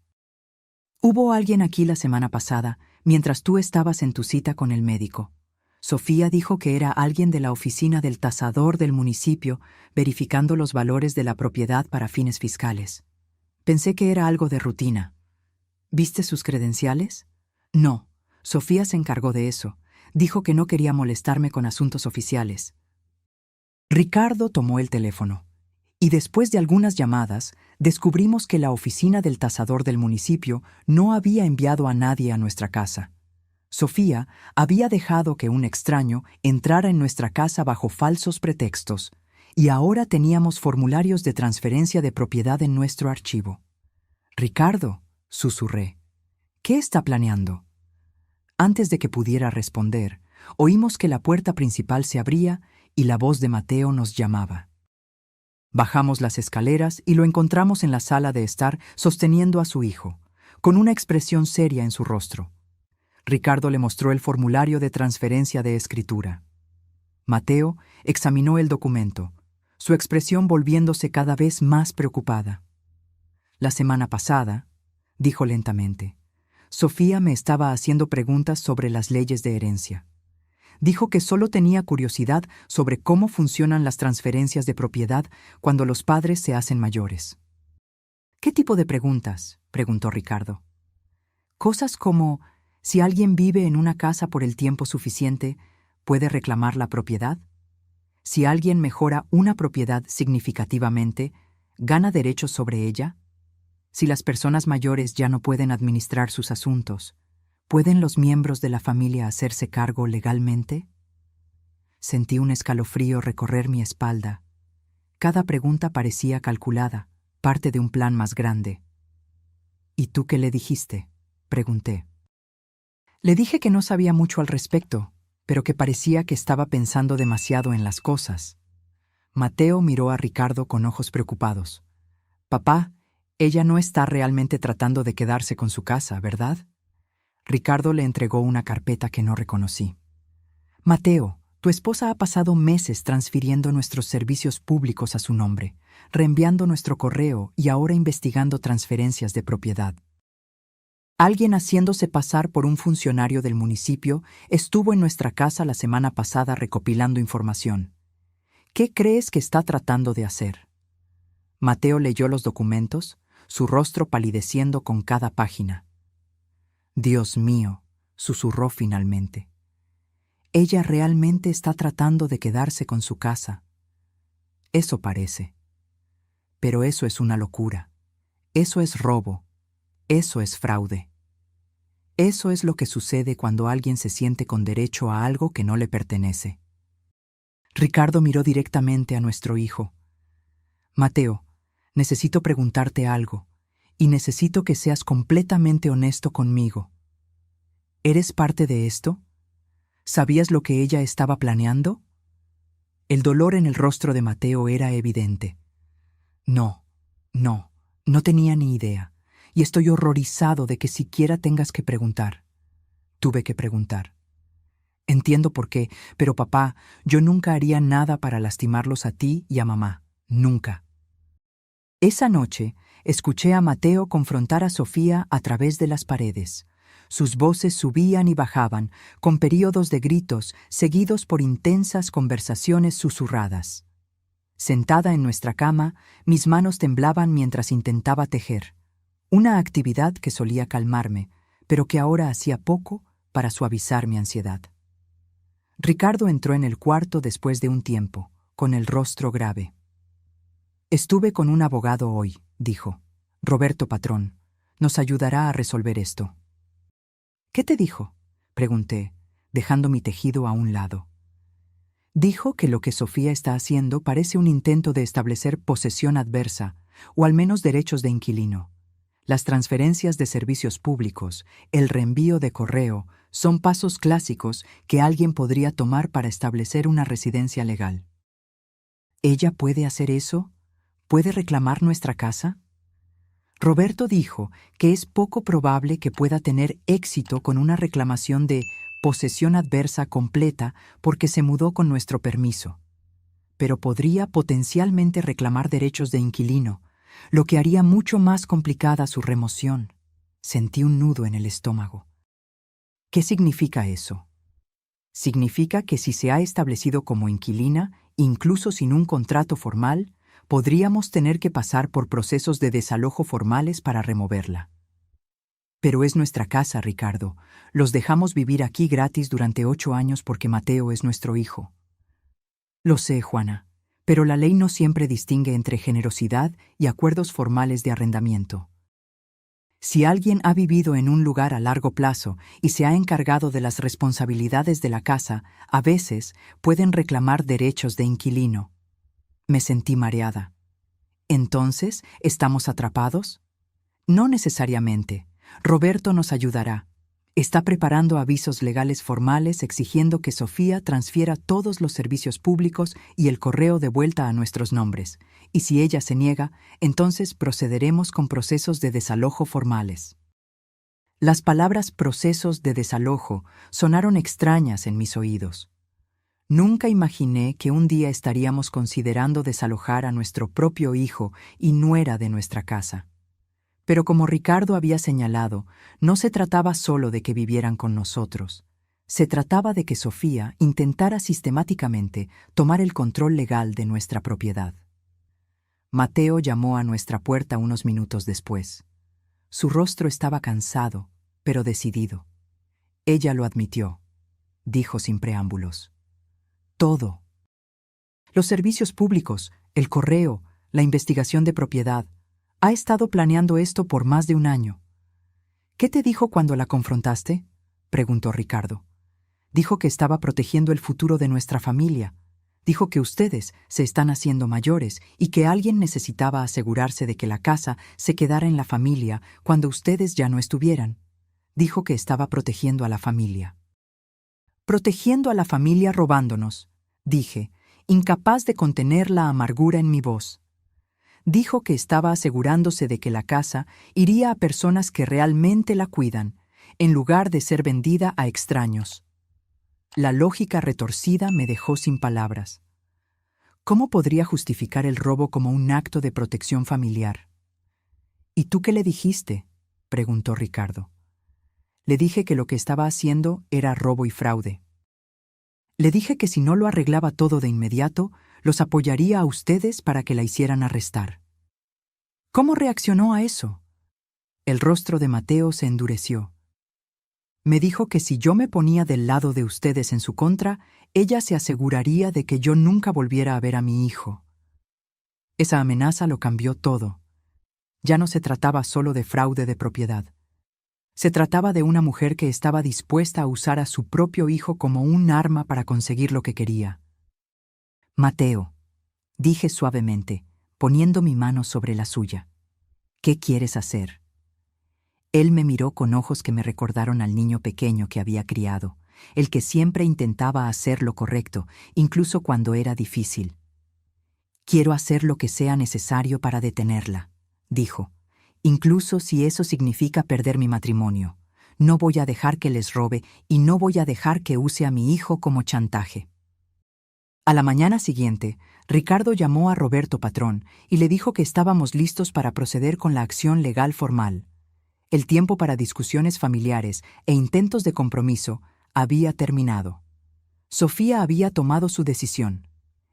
Hubo alguien aquí la semana pasada, mientras tú estabas en tu cita con el médico. Sofía dijo que era alguien de la oficina del tasador del municipio, verificando los valores de la propiedad para fines fiscales. Pensé que era algo de rutina. ¿Viste sus credenciales? No, Sofía se encargó de eso. Dijo que no quería molestarme con asuntos oficiales. Ricardo tomó el teléfono, y después de algunas llamadas, descubrimos que la oficina del tasador del municipio no había enviado a nadie a nuestra casa. Sofía había dejado que un extraño entrara en nuestra casa bajo falsos pretextos, y ahora teníamos formularios de transferencia de propiedad en nuestro archivo. Ricardo, susurré, ¿qué está planeando? Antes de que pudiera responder, oímos que la puerta principal se abría y la voz de Mateo nos llamaba. Bajamos las escaleras y lo encontramos en la sala de estar sosteniendo a su hijo, con una expresión seria en su rostro. Ricardo le mostró el formulario de transferencia de escritura. Mateo examinó el documento, su expresión volviéndose cada vez más preocupada. La semana pasada, dijo lentamente, Sofía me estaba haciendo preguntas sobre las leyes de herencia. Dijo que solo tenía curiosidad sobre cómo funcionan las transferencias de propiedad cuando los padres se hacen mayores. ¿Qué tipo de preguntas?, preguntó Ricardo. Cosas como, si alguien vive en una casa por el tiempo suficiente, ¿puede reclamar la propiedad? Si alguien mejora una propiedad significativamente, ¿gana derechos sobre ella? Si las personas mayores ya no pueden administrar sus asuntos, ¿pueden los miembros de la familia hacerse cargo legalmente? Sentí un escalofrío recorrer mi espalda. Cada pregunta parecía calculada, parte de un plan más grande. ¿Y tú qué le dijiste?, pregunté. Le dije que no sabía mucho al respecto, pero que parecía que estaba pensando demasiado en las cosas. Mateo miró a Ricardo con ojos preocupados. «Papá, ella no está realmente tratando de quedarse con su casa, ¿verdad?» Ricardo le entregó una carpeta que no reconocí. «Mateo, tu esposa ha pasado meses transfiriendo nuestros servicios públicos a su nombre, reenviando nuestro correo y ahora investigando transferencias de propiedad. Alguien haciéndose pasar por un funcionario del municipio estuvo en nuestra casa la semana pasada recopilando información. ¿Qué crees que está tratando de hacer?» Mateo leyó los documentos, su rostro palideciendo con cada página. «Dios mío», susurró finalmente. «Ella realmente está tratando de quedarse con su casa. Eso parece. Pero eso es una locura. Eso es robo. Eso es fraude. Eso es lo que sucede cuando alguien se siente con derecho a algo que no le pertenece». Ricardo miró directamente a nuestro hijo. «Mateo, necesito preguntarte algo, y necesito que seas completamente honesto conmigo. ¿Eres parte de esto? ¿Sabías lo que ella estaba planeando?» El dolor en el rostro de Mateo era evidente. No tenía ni idea, y estoy horrorizado de que siquiera tengas que preguntar. Tuve que preguntar. Entiendo por qué, pero papá, yo nunca haría nada para lastimarlos a ti y a mamá. Nunca. Esa noche, escuché a Mateo confrontar a Sofía a través de las paredes. Sus voces subían y bajaban, con períodos de gritos seguidos por intensas conversaciones susurradas. Sentada en nuestra cama, mis manos temblaban mientras intentaba tejer, una actividad que solía calmarme, pero que ahora hacía poco para suavizar mi ansiedad. Ricardo entró en el cuarto después de un tiempo, con el rostro grave. «Estuve con un abogado hoy», dijo. «Roberto Patrón. Nos ayudará a resolver esto». «¿Qué te dijo?», pregunté, dejando mi tejido a un lado. Dijo que lo que Sofía está haciendo parece un intento de establecer posesión adversa, o al menos derechos de inquilino. Las transferencias de servicios públicos, el reenvío de correo, son pasos clásicos que alguien podría tomar para establecer una residencia legal. ¿Ella puede hacer eso? ¿Puede reclamar nuestra casa? Roberto dijo que es poco probable que pueda tener éxito con una reclamación de posesión adversa completa porque se mudó con nuestro permiso. Pero podría potencialmente reclamar derechos de inquilino, lo que haría mucho más complicada su remoción. Sentí un nudo en el estómago. ¿Qué significa eso? Significa que si se ha establecido como inquilina, incluso sin un contrato formal, podríamos tener que pasar por procesos de desalojo formales para removerla. Pero es nuestra casa, Ricardo. Los dejamos vivir aquí gratis durante 8 años porque Mateo es nuestro hijo. Lo sé, Juana, pero la ley no siempre distingue entre generosidad y acuerdos formales de arrendamiento. Si alguien ha vivido en un lugar a largo plazo y se ha encargado de las responsabilidades de la casa, a veces pueden reclamar derechos de inquilino. Me sentí mareada. ¿Entonces, estamos atrapados? No necesariamente. Roberto nos ayudará. Está preparando avisos legales formales exigiendo que Sofía transfiera todos los servicios públicos y el correo de vuelta a nuestros nombres. Y si ella se niega, entonces procederemos con procesos de desalojo formales. Las palabras procesos de desalojo sonaron extrañas en mis oídos. Nunca imaginé que un día estaríamos considerando desalojar a nuestro propio hijo y nuera de nuestra casa. Pero como Ricardo había señalado, no se trataba solo de que vivieran con nosotros. Se trataba de que Sofía intentara sistemáticamente tomar el control legal de nuestra propiedad. Mateo llamó a nuestra puerta unos minutos después. Su rostro estaba cansado, pero decidido. Ella lo admitió, dijo sin preámbulos. Todo. Los servicios públicos, el correo, la investigación de propiedad. Ha estado planeando esto por más de 1 año. ¿Qué te dijo cuando la confrontaste?, preguntó Ricardo. Dijo que estaba protegiendo el futuro de nuestra familia. Dijo que ustedes se están haciendo mayores y que alguien necesitaba asegurarse de que la casa se quedara en la familia cuando ustedes ya no estuvieran. Dijo que estaba protegiendo a la familia. Protegiendo a la familia robándonos, dije, incapaz de contener la amargura en mi voz. Dijo que estaba asegurándose de que la casa iría a personas que realmente la cuidan, en lugar de ser vendida a extraños. La lógica retorcida me dejó sin palabras. ¿Cómo podría justificar el robo como un acto de protección familiar? ¿Y tú qué le dijiste?, preguntó Ricardo. Le dije que lo que estaba haciendo era robo y fraude. Le dije que si no lo arreglaba todo de inmediato, los apoyaría a ustedes para que la hicieran arrestar. ¿Cómo reaccionó a eso? El rostro de Mateo se endureció. Me dijo que si yo me ponía del lado de ustedes en su contra, ella se aseguraría de que yo nunca volviera a ver a mi hijo. Esa amenaza lo cambió todo. Ya no se trataba solo de fraude de propiedad. Se trataba de una mujer que estaba dispuesta a usar a su propio hijo como un arma para conseguir lo que quería. Mateo, dije suavemente, poniendo mi mano sobre la suya. ¿Qué quieres hacer? Él me miró con ojos que me recordaron al niño pequeño que había criado, el que siempre intentaba hacer lo correcto, incluso cuando era difícil. Quiero hacer lo que sea necesario para detenerla, dijo, incluso si eso significa perder mi matrimonio. No voy a dejar que les robe y no voy a dejar que use a mi hijo como chantaje. A la mañana siguiente, Ricardo llamó a Roberto Patrón y le dijo que estábamos listos para proceder con la acción legal formal. El tiempo para discusiones familiares e intentos de compromiso había terminado. Sofía había tomado su decisión.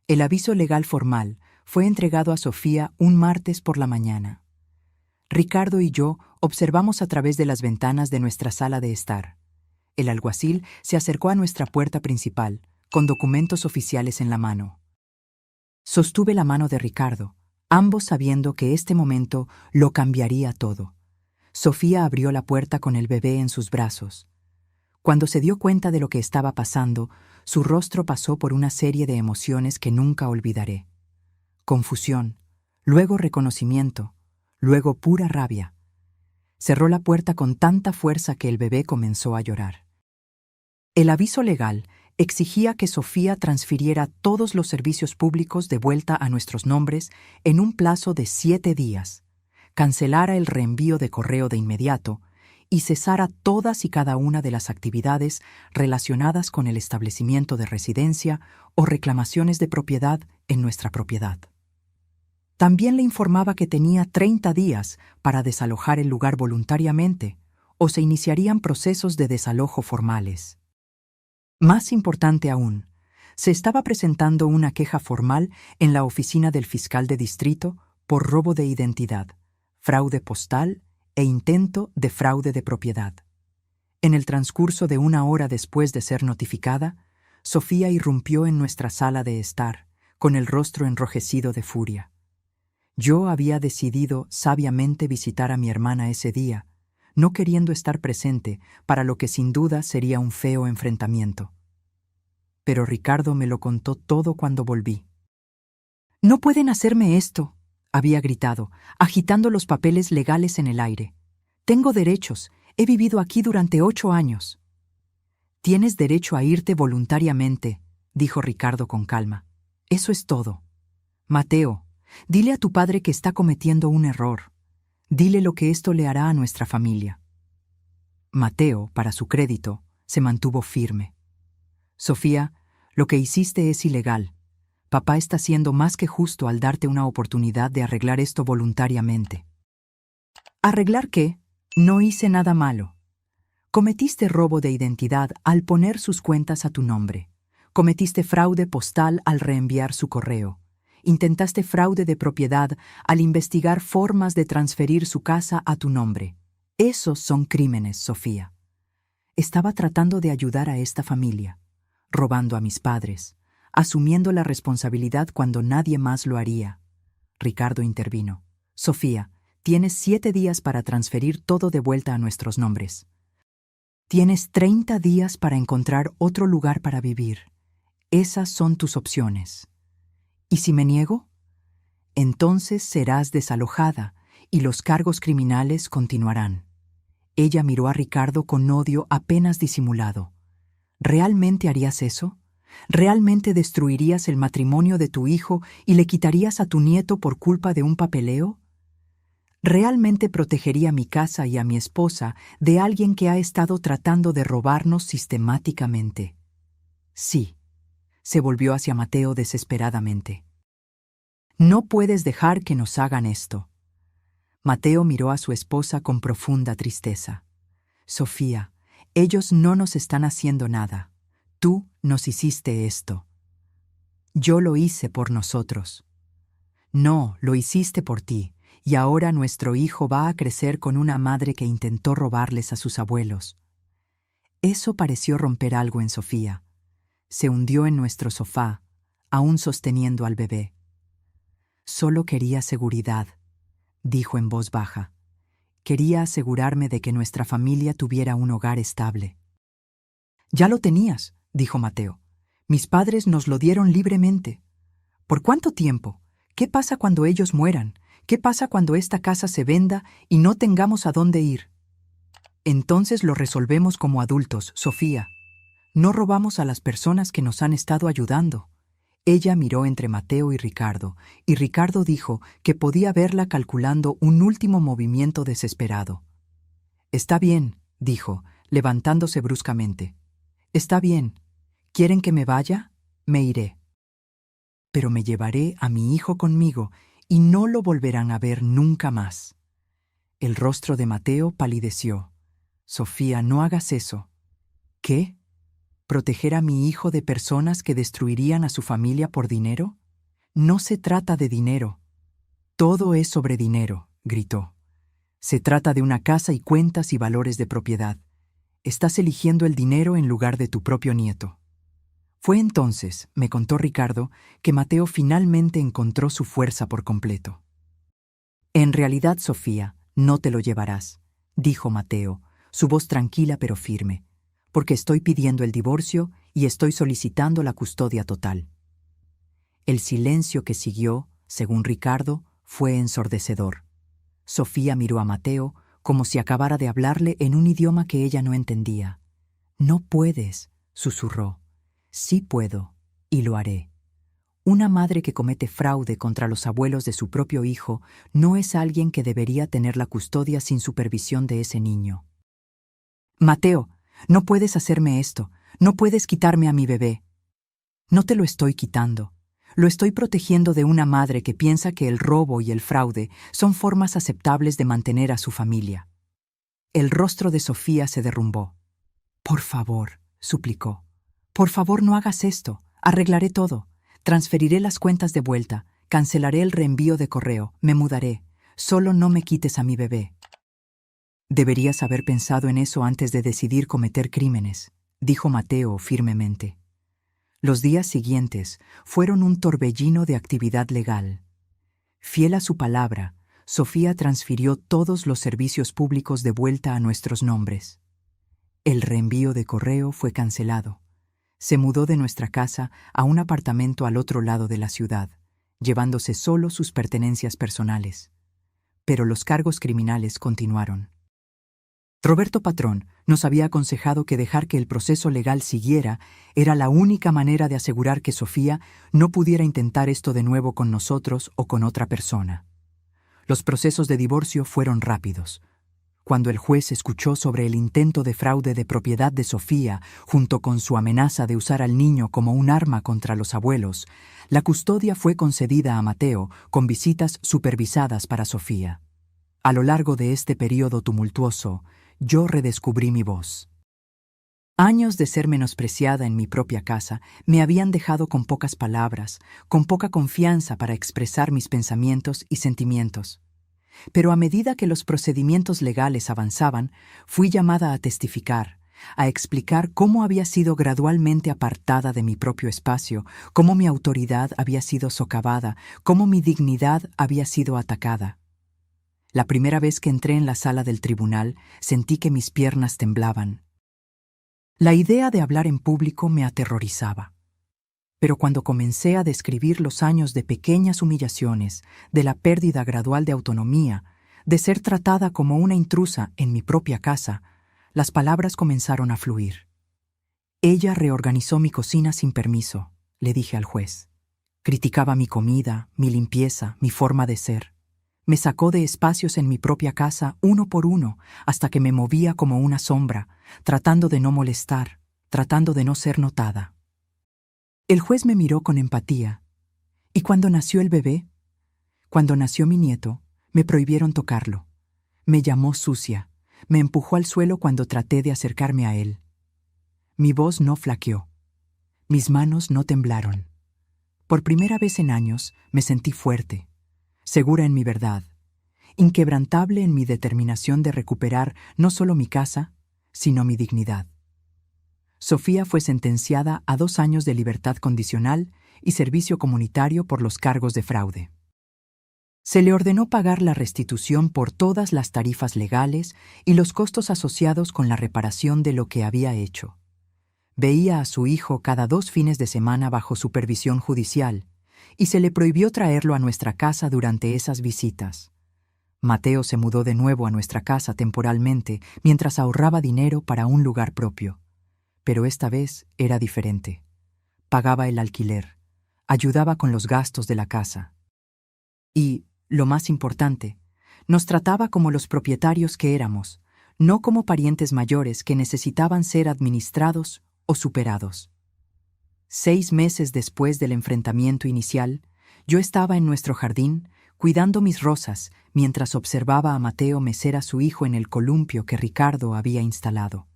El aviso legal formal fue entregado a Sofía un martes por la mañana. Ricardo y yo observamos a través de las ventanas de nuestra sala de estar. El alguacil se acercó a nuestra puerta principal, con documentos oficiales en la mano. Sostuve la mano de Ricardo, ambos sabiendo que este momento lo cambiaría todo. Sofía abrió la puerta con el bebé en sus brazos. Cuando se dio cuenta de lo que estaba pasando, su rostro pasó por una serie de emociones que nunca olvidaré. Confusión, luego reconocimiento, luego pura rabia. Cerró la puerta con tanta fuerza que el bebé comenzó a llorar. El aviso legal exigía que Sofía transfiriera todos los servicios públicos de vuelta a nuestros nombres en un plazo de 7 días, cancelara el reenvío de correo de inmediato y cesara todas y cada una de las actividades relacionadas con el establecimiento de residencia o reclamaciones de propiedad en nuestra propiedad. También le informaba que tenía 30 días para desalojar el lugar voluntariamente o se iniciarían procesos de desalojo formales. Más importante aún, se estaba presentando una queja formal en la oficina del fiscal de distrito por robo de identidad, fraude postal e intento de fraude de propiedad. En el transcurso de 1 hora después de ser notificada, Sofía irrumpió en nuestra sala de estar, con el rostro enrojecido de furia. Yo había decidido sabiamente visitar a mi hermana ese día, no queriendo estar presente para lo que sin duda sería un feo enfrentamiento. Pero Ricardo me lo contó todo cuando volví. «No pueden hacerme esto», había gritado, agitando los papeles legales en el aire. «Tengo derechos, he vivido aquí durante 8 años». «Tienes derecho a irte voluntariamente», dijo Ricardo con calma. «Eso es todo. Mateo, dile a tu padre que está cometiendo un error. Dile lo que esto le hará a nuestra familia». Mateo, para su crédito, se mantuvo firme. «Sofía, lo que hiciste es ilegal. Papá está siendo más que justo al darte una oportunidad de arreglar esto voluntariamente». ¿Arreglar qué? No hice nada malo. Cometiste robo de identidad al poner sus cuentas a tu nombre. Cometiste fraude postal al reenviar su correo. Intentaste fraude de propiedad al investigar formas de transferir su casa a tu nombre. Esos son crímenes, Sofía. Estaba tratando de ayudar a esta familia, robando a mis padres, asumiendo la responsabilidad cuando nadie más lo haría. Ricardo intervino. «Sofía, tienes 7 días para transferir todo de vuelta a nuestros nombres. Tienes 30 días para encontrar otro lugar para vivir. Esas son tus opciones. ¿Y si me niego? Entonces serás desalojada y los cargos criminales continuarán». Ella miró a Ricardo con odio apenas disimulado. ¿Realmente harías eso? ¿Realmente destruirías el matrimonio de tu hijo y le quitarías a tu nieto por culpa de un papeleo? ¿Realmente protegería mi casa y a mi esposa de alguien que ha estado tratando de robarnos sistemáticamente? Sí. Se volvió hacia Mateo desesperadamente. «No puedes dejar que nos hagan esto». Mateo miró a su esposa con profunda tristeza. «Sofía, ellos no nos están haciendo nada. Tú nos hiciste esto». «Yo lo hice por nosotros». «No, lo hiciste por ti, y ahora nuestro hijo va a crecer con una madre que intentó robarles a sus abuelos». Eso pareció romper algo en Sofía. Se hundió en nuestro sofá, aún sosteniendo al bebé. «Solo quería seguridad», dijo en voz baja. «Quería asegurarme de que nuestra familia tuviera un hogar estable». «Ya lo tenías», dijo Mateo. «Mis padres nos lo dieron libremente». «¿Por cuánto tiempo? ¿Qué pasa cuando ellos mueran? ¿Qué pasa cuando esta casa se venda y no tengamos a dónde ir?» «Entonces lo resolvemos como adultos, Sofía. No robamos a las personas que nos han estado ayudando». Ella miró entre Mateo y Ricardo dijo que podía verla calculando un último movimiento desesperado. «Está bien», dijo, levantándose bruscamente. «Está bien. ¿Quieren que me vaya? Me iré. Pero me llevaré a mi hijo conmigo y no lo volverán a ver nunca más». El rostro de Mateo palideció. «Sofía, no hagas eso». «¿Qué? ¿Proteger a mi hijo de personas que destruirían a su familia por dinero? No se trata de dinero». «Todo es sobre dinero», gritó. «Se trata de una casa y cuentas y valores de propiedad. Estás eligiendo el dinero en lugar de tu propio nieto». Fue entonces, me contó Ricardo, que Mateo finalmente encontró su fuerza por completo. «En realidad, Sofía, no te lo llevarás», dijo Mateo, su voz tranquila pero firme, «porque estoy pidiendo el divorcio y estoy solicitando la custodia total». El silencio que siguió, según Ricardo, fue ensordecedor. Sofía miró a Mateo como si acabara de hablarle en un idioma que ella no entendía. «No puedes», susurró. «Sí puedo, y lo haré». Una madre que comete fraude contra los abuelos de su propio hijo no es alguien que debería tener la custodia sin supervisión de ese niño. «Mateo, no puedes hacerme esto. No puedes quitarme a mi bebé». «No te lo estoy quitando. Lo estoy protegiendo de una madre que piensa que el robo y el fraude son formas aceptables de mantener a su familia». El rostro de Sofía se derrumbó. «Por favor», suplicó. «Por favor, no hagas esto. Arreglaré todo. Transferiré las cuentas de vuelta. Cancelaré el reenvío de correo. Me mudaré. Solo no me quites a mi bebé». «Deberías haber pensado en eso antes de decidir cometer crímenes», dijo Mateo firmemente. Los días siguientes fueron un torbellino de actividad legal. Fiel a su palabra, Sofía transfirió todos los servicios públicos de vuelta a nuestros nombres. El reenvío de correo fue cancelado. Se mudó de nuestra casa a un apartamento al otro lado de la ciudad, llevándose solo sus pertenencias personales. Pero los cargos criminales continuaron. Roberto Patrón nos había aconsejado que dejar que el proceso legal siguiera era la única manera de asegurar que Sofía no pudiera intentar esto de nuevo con nosotros o con otra persona. Los procesos de divorcio fueron rápidos. Cuando el juez escuchó sobre el intento de fraude de propiedad de Sofía, junto con su amenaza de usar al niño como un arma contra los abuelos, la custodia fue concedida a Mateo con visitas supervisadas para Sofía. A lo largo de este periodo tumultuoso, yo redescubrí mi voz. Años de ser menospreciada en mi propia casa me habían dejado con pocas palabras, con poca confianza para expresar mis pensamientos y sentimientos. Pero a medida que los procedimientos legales avanzaban, fui llamada a testificar, a explicar cómo había sido gradualmente apartada de mi propio espacio, cómo mi autoridad había sido socavada, cómo mi dignidad había sido atacada. La primera vez que entré en la sala del tribunal, sentí que mis piernas temblaban. La idea de hablar en público me aterrorizaba. Pero cuando comencé a describir los años de pequeñas humillaciones, de la pérdida gradual de autonomía, de ser tratada como una intrusa en mi propia casa, las palabras comenzaron a fluir. «Ella reorganizó mi cocina sin permiso», le dije al juez. «Criticaba mi comida, mi limpieza, mi forma de ser. Me sacó de espacios en mi propia casa uno por uno hasta que me movía como una sombra, tratando de no molestar, tratando de no ser notada». El juez me miró con empatía. «¿Y cuando nació el bebé?» «Cuando nació mi nieto, me prohibieron tocarlo. Me llamó sucia, me empujó al suelo cuando traté de acercarme a él. Mi voz no flaqueó. Mis manos no temblaron. Por primera vez en años me sentí fuerte, segura en mi verdad, inquebrantable en mi determinación de recuperar no solo mi casa, sino mi dignidad». Sofía fue sentenciada a 2 años de libertad condicional y servicio comunitario por los cargos de fraude. Se le ordenó pagar la restitución por todas las tarifas legales y los costos asociados con la reparación de lo que había hecho. Veía a su hijo cada 2 fines de semana bajo supervisión judicial y se le prohibió traerlo a nuestra casa durante esas visitas. Mateo se mudó de nuevo a nuestra casa temporalmente mientras ahorraba dinero para un lugar propio. Pero esta vez era diferente. Pagaba el alquiler, ayudaba con los gastos de la casa. Y, lo más importante, nos trataba como los propietarios que éramos, no como parientes mayores que necesitaban ser administrados o superados. 6 meses después del enfrentamiento inicial, yo estaba en nuestro jardín cuidando mis rosas mientras observaba a Mateo mecer a su hijo en el columpio que Ricardo había instalado.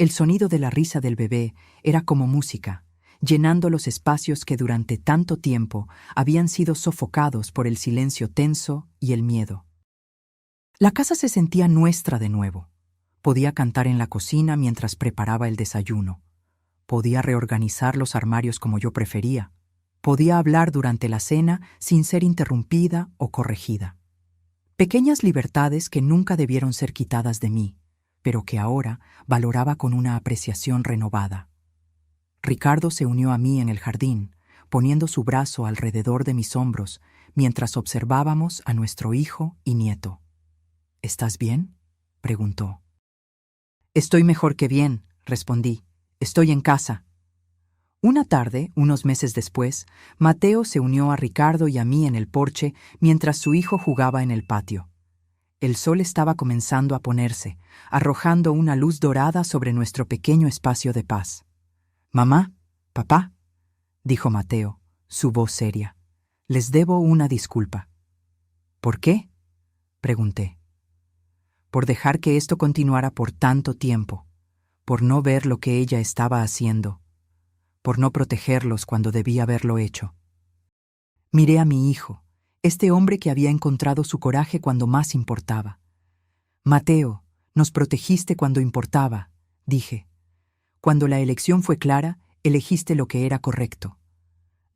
El sonido de la risa del bebé era como música, llenando los espacios que durante tanto tiempo habían sido sofocados por el silencio tenso y el miedo. La casa se sentía nuestra de nuevo. Podía cantar en la cocina mientras preparaba el desayuno. Podía reorganizar los armarios como yo prefería. Podía hablar durante la cena sin ser interrumpida o corregida. Pequeñas libertades que nunca debieron ser quitadas de mí, pero que ahora valoraba con una apreciación renovada. Ricardo se unió a mí en el jardín, poniendo su brazo alrededor de mis hombros mientras observábamos a nuestro hijo y nieto. ¿Estás bien?, preguntó. Estoy mejor que bien, respondí. Estoy en casa. Una tarde, unos meses después, Mateo se unió a Ricardo y a mí en el porche mientras su hijo jugaba en el patio. El sol estaba comenzando a ponerse, arrojando una luz dorada sobre nuestro pequeño espacio de paz. «Mamá, papá», dijo Mateo, su voz seria, «les debo una disculpa». «¿Por qué?», pregunté. «Por dejar que esto continuara por tanto tiempo, por no ver lo que ella estaba haciendo, por no protegerlos cuando debía haberlo hecho». Miré a mi hijo, este hombre que había encontrado su coraje cuando más importaba. «Mateo, nos protegiste cuando importaba», dije. «Cuando la elección fue clara, elegiste lo que era correcto.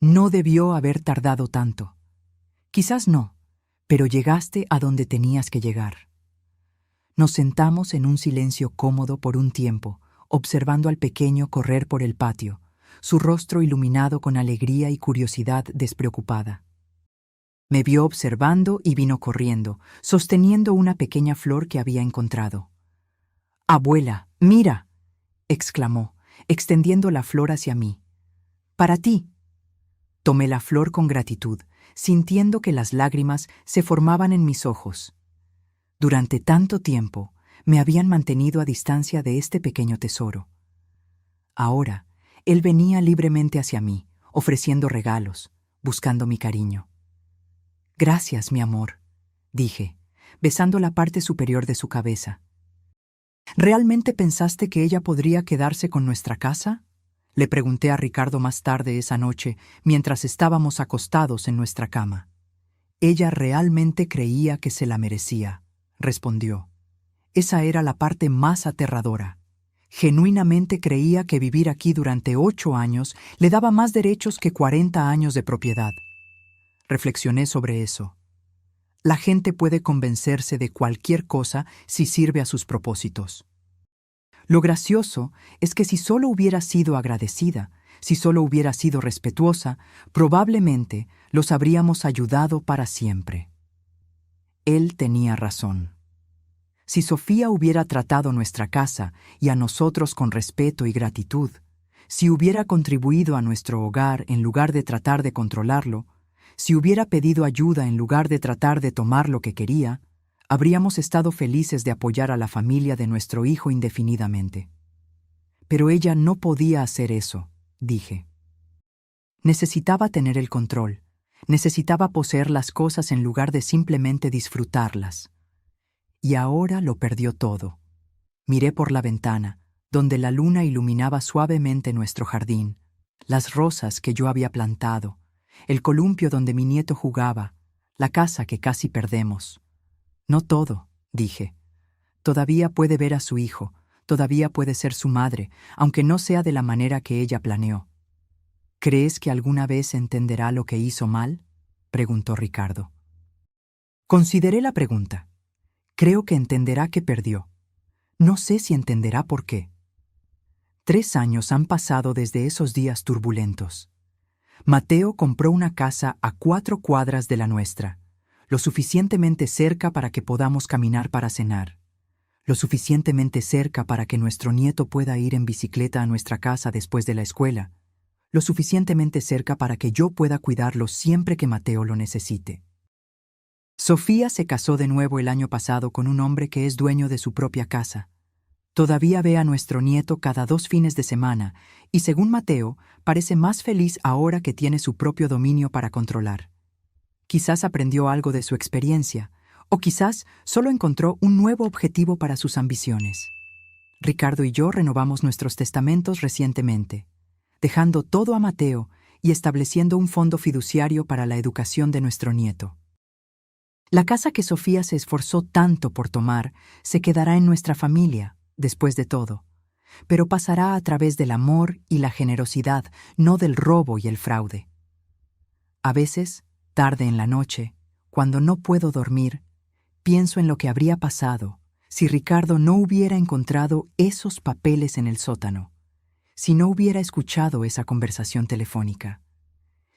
No debió haber tardado tanto. Quizás no, pero llegaste a donde tenías que llegar». Nos sentamos en un silencio cómodo por un tiempo, observando al pequeño correr por el patio, su rostro iluminado con alegría y curiosidad despreocupada. Me vio observando y vino corriendo, sosteniendo una pequeña flor que había encontrado. «Abuela, mira», exclamó, extendiendo la flor hacia mí. «Para ti». Tomé la flor con gratitud, sintiendo que las lágrimas se formaban en mis ojos. Durante tanto tiempo me habían mantenido a distancia de este pequeño tesoro. Ahora, él venía libremente hacia mí, ofreciendo regalos, buscando mi cariño. «Gracias, mi amor», dije, besando la parte superior de su cabeza. «¿Realmente pensaste que ella podría quedarse con nuestra casa?», le pregunté a Ricardo más tarde esa noche, mientras estábamos acostados en nuestra cama. «Ella realmente creía que se la merecía», respondió. «Esa era la parte más aterradora. Genuinamente creía que vivir aquí durante 8 años le daba más derechos que 40 años de propiedad». Reflexioné sobre eso. La gente puede convencerse de cualquier cosa si sirve a sus propósitos. Lo gracioso es que si solo hubiera sido agradecida, si solo hubiera sido respetuosa, probablemente los habríamos ayudado para siempre. Él tenía razón. Si Sofía hubiera tratado nuestra casa y a nosotros con respeto y gratitud, si hubiera contribuido a nuestro hogar en lugar de tratar de controlarlo, si hubiera pedido ayuda en lugar de tratar de tomar lo que quería, habríamos estado felices de apoyar a la familia de nuestro hijo indefinidamente. Pero ella no podía hacer eso, dije. Necesitaba tener el control, necesitaba poseer las cosas en lugar de simplemente disfrutarlas. Y ahora lo perdió todo. Miré por la ventana, donde la luna iluminaba suavemente nuestro jardín, las rosas que yo había plantado, el columpio donde mi nieto jugaba, la casa que casi perdemos. No todo, dije. Todavía puede ver a su hijo, todavía puede ser su madre, aunque no sea de la manera que ella planeó. ¿Crees que alguna vez entenderá lo que hizo mal?, preguntó Ricardo. Consideré la pregunta. Creo que entenderá que perdió. No sé si entenderá por qué. 3 años han pasado desde esos días turbulentos. Mateo compró una casa a 4 cuadras de la nuestra, lo suficientemente cerca para que podamos caminar para cenar, lo suficientemente cerca para que nuestro nieto pueda ir en bicicleta a nuestra casa después de la escuela, lo suficientemente cerca para que yo pueda cuidarlo siempre que Mateo lo necesite. Sofía se casó de nuevo el año pasado con un hombre que es dueño de su propia casa. Todavía ve a nuestro nieto cada 2 fines de semana y, según Mateo, parece más feliz ahora que tiene su propio dominio para controlar. Quizás aprendió algo de su experiencia, o quizás solo encontró un nuevo objetivo para sus ambiciones. Ricardo y yo renovamos nuestros testamentos recientemente, dejando todo a Mateo y estableciendo un fondo fiduciario para la educación de nuestro nieto. La casa que Sofía se esforzó tanto por tomar se quedará en nuestra familia, después de todo, pero pasará a través del amor y la generosidad, no del robo y el fraude. A veces, tarde en la noche, cuando no puedo dormir, pienso en lo que habría pasado si Ricardo no hubiera encontrado esos papeles en el sótano, si no hubiera escuchado esa conversación telefónica.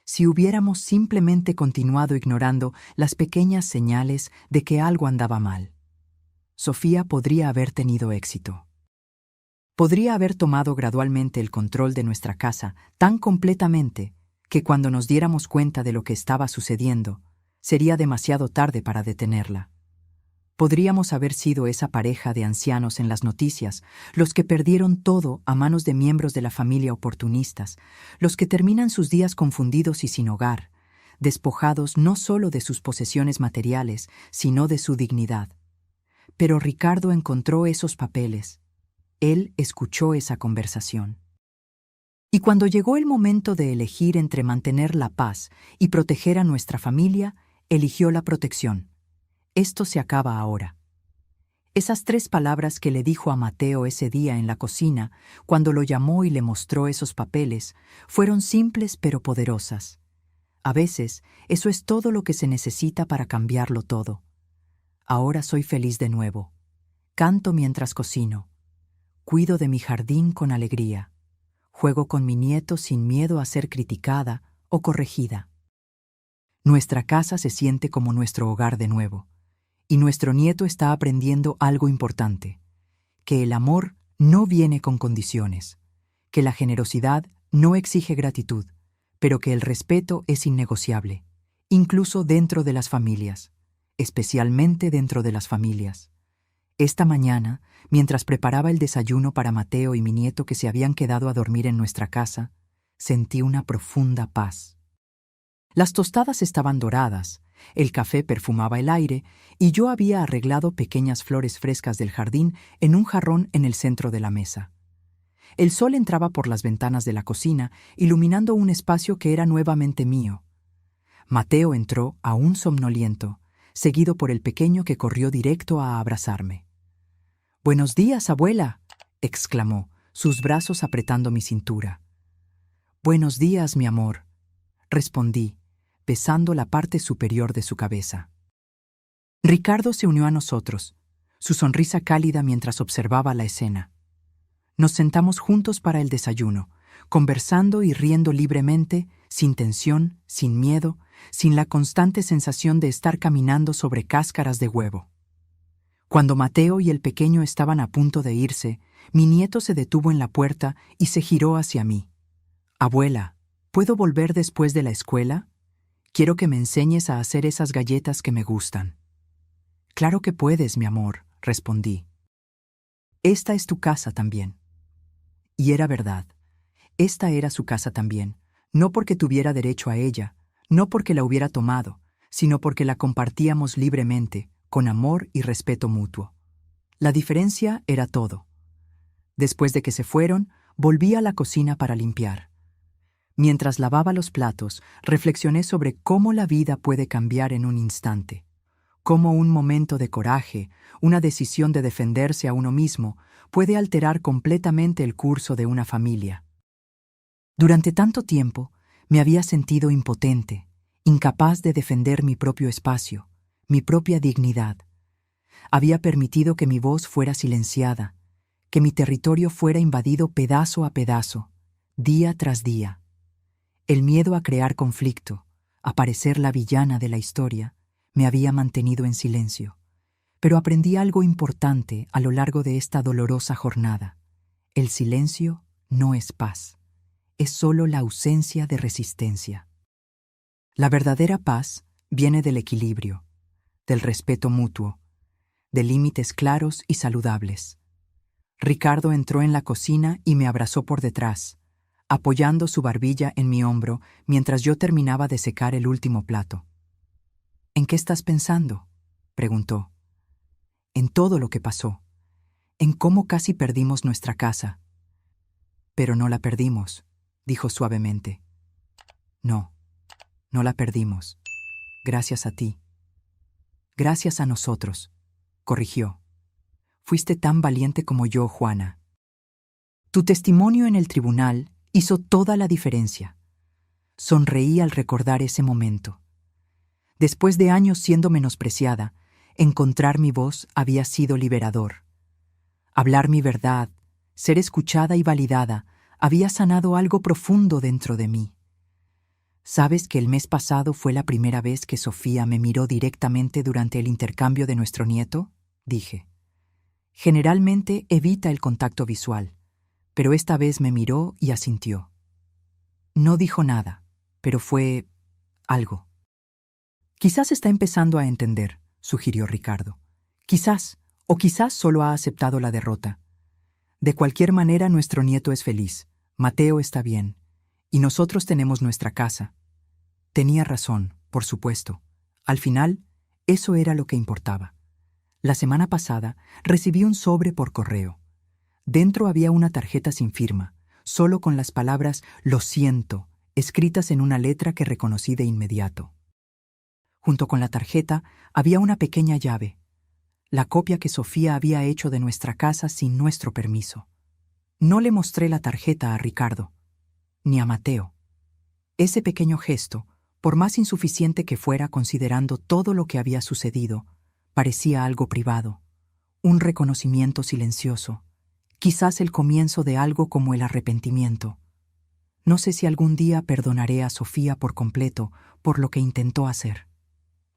si hubiéramos simplemente continuado ignorando las pequeñas señales de que algo andaba mal. Sofía podría haber tenido éxito. Podría haber tomado gradualmente el control de nuestra casa tan completamente que cuando nos diéramos cuenta de lo que estaba sucediendo, sería demasiado tarde para detenerla. Podríamos haber sido esa pareja de ancianos en las noticias, los que perdieron todo a manos de miembros de la familia oportunistas, los que terminan sus días confundidos y sin hogar, despojados no solo de sus posesiones materiales, sino de su dignidad. Pero Ricardo encontró esos papeles. Él escuchó esa conversación. Y cuando llegó el momento de elegir entre mantener la paz y proteger a nuestra familia, eligió la protección. Esto se acaba ahora. Esas 3 palabras que le dijo a Mateo ese día en la cocina, cuando lo llamó y le mostró esos papeles, fueron simples pero poderosas. A veces, eso es todo lo que se necesita para cambiarlo todo. Ahora soy feliz de nuevo. Canto mientras cocino. Cuido de mi jardín con alegría. Juego con mi nieto sin miedo a ser criticada o corregida. Nuestra casa se siente como nuestro hogar de nuevo. Y nuestro nieto está aprendiendo algo importante, que el amor no viene con condiciones, que la generosidad no exige gratitud, pero que el respeto es innegociable, incluso dentro de las familias, especialmente dentro de las familias. Esta mañana, mientras preparaba el desayuno para Mateo y mi nieto que se habían quedado a dormir en nuestra casa, sentí una profunda paz. Las tostadas estaban doradas, el café perfumaba el aire y yo había arreglado pequeñas flores frescas del jardín en un jarrón en el centro de la mesa. El sol entraba por las ventanas de la cocina, iluminando un espacio que era nuevamente mío. Mateo entró, aún somnoliento, seguido por el pequeño que corrió directo a abrazarme. «¡Buenos días, abuela!», exclamó, sus brazos apretando mi cintura. «Buenos días, mi amor», respondí, besando la parte superior de su cabeza. Ricardo se unió a nosotros, su sonrisa cálida mientras observaba la escena. Nos sentamos juntos para el desayuno, conversando y riendo libremente, sin tensión, sin miedo, sin la constante sensación de estar caminando sobre cáscaras de huevo. Cuando Mateo y el pequeño estaban a punto de irse, mi nieto se detuvo en la puerta y se giró hacia mí. «Abuela, ¿puedo volver después de la escuela? Quiero que me enseñes a hacer esas galletas que me gustan». «Claro que puedes, mi amor», respondí. «Esta es tu casa también». Y era verdad. Esta era su casa también, no porque tuviera derecho a ella, no porque la hubiera tomado, sino porque la compartíamos libremente, con amor y respeto mutuo. La diferencia era todo. Después de que se fueron, volví a la cocina para limpiar. Mientras lavaba los platos, reflexioné sobre cómo la vida puede cambiar en un instante, cómo un momento de coraje, una decisión de defenderse a uno mismo, puede alterar completamente el curso de una familia. Durante tanto tiempo, me había sentido impotente, incapaz de defender mi propio espacio, mi propia dignidad. Había permitido que mi voz fuera silenciada, que mi territorio fuera invadido pedazo a pedazo, día tras día. El miedo a crear conflicto, a parecer la villana de la historia, me había mantenido en silencio. Pero aprendí algo importante a lo largo de esta dolorosa jornada. El silencio no es paz, es solo la ausencia de resistencia. La verdadera paz viene del equilibrio, del respeto mutuo, de límites claros y saludables. Ricardo entró en la cocina y me abrazó por detrás, apoyando su barbilla en mi hombro mientras yo terminaba de secar el último plato. «¿En qué estás pensando?», preguntó. «En todo lo que pasó, en cómo casi perdimos nuestra casa». «Pero no la perdimos», dijo suavemente. «No, no la perdimos. Gracias a ti. Gracias a nosotros», corrigió. «Fuiste tan valiente como yo, Juana. Tu testimonio en el tribunal hizo toda la diferencia». Sonreí al recordar ese momento. Después de años siendo menospreciada, encontrar mi voz había sido liberador. Hablar mi verdad, ser escuchada y validada, había sanado algo profundo dentro de mí. ¿Sabes que el mes pasado fue la primera vez que Sofía me miró directamente durante el intercambio de nuestro nieto? Dije. Generalmente evita el contacto visual, pero esta vez me miró y asintió. No dijo nada, pero fue algo. Quizás está empezando a entender, sugirió Ricardo. Quizás, o quizás solo ha aceptado la derrota. De cualquier manera, nuestro nieto es feliz, Mateo está bien, y nosotros tenemos nuestra casa. Tenía razón, por supuesto. Al final, eso era lo que importaba. La semana pasada recibí un sobre por correo. Dentro había una tarjeta sin firma, solo con las palabras «Lo siento», escritas en una letra que reconocí de inmediato. Junto con la tarjeta había una pequeña llave, la copia que Sofía había hecho de nuestra casa sin nuestro permiso. No le mostré la tarjeta a Ricardo, ni a Mateo. Ese pequeño gesto, por más insuficiente que fuera considerando todo lo que había sucedido, parecía algo privado, un reconocimiento silencioso, quizás el comienzo de algo como el arrepentimiento. No sé si algún día perdonaré a Sofía por completo por lo que intentó hacer.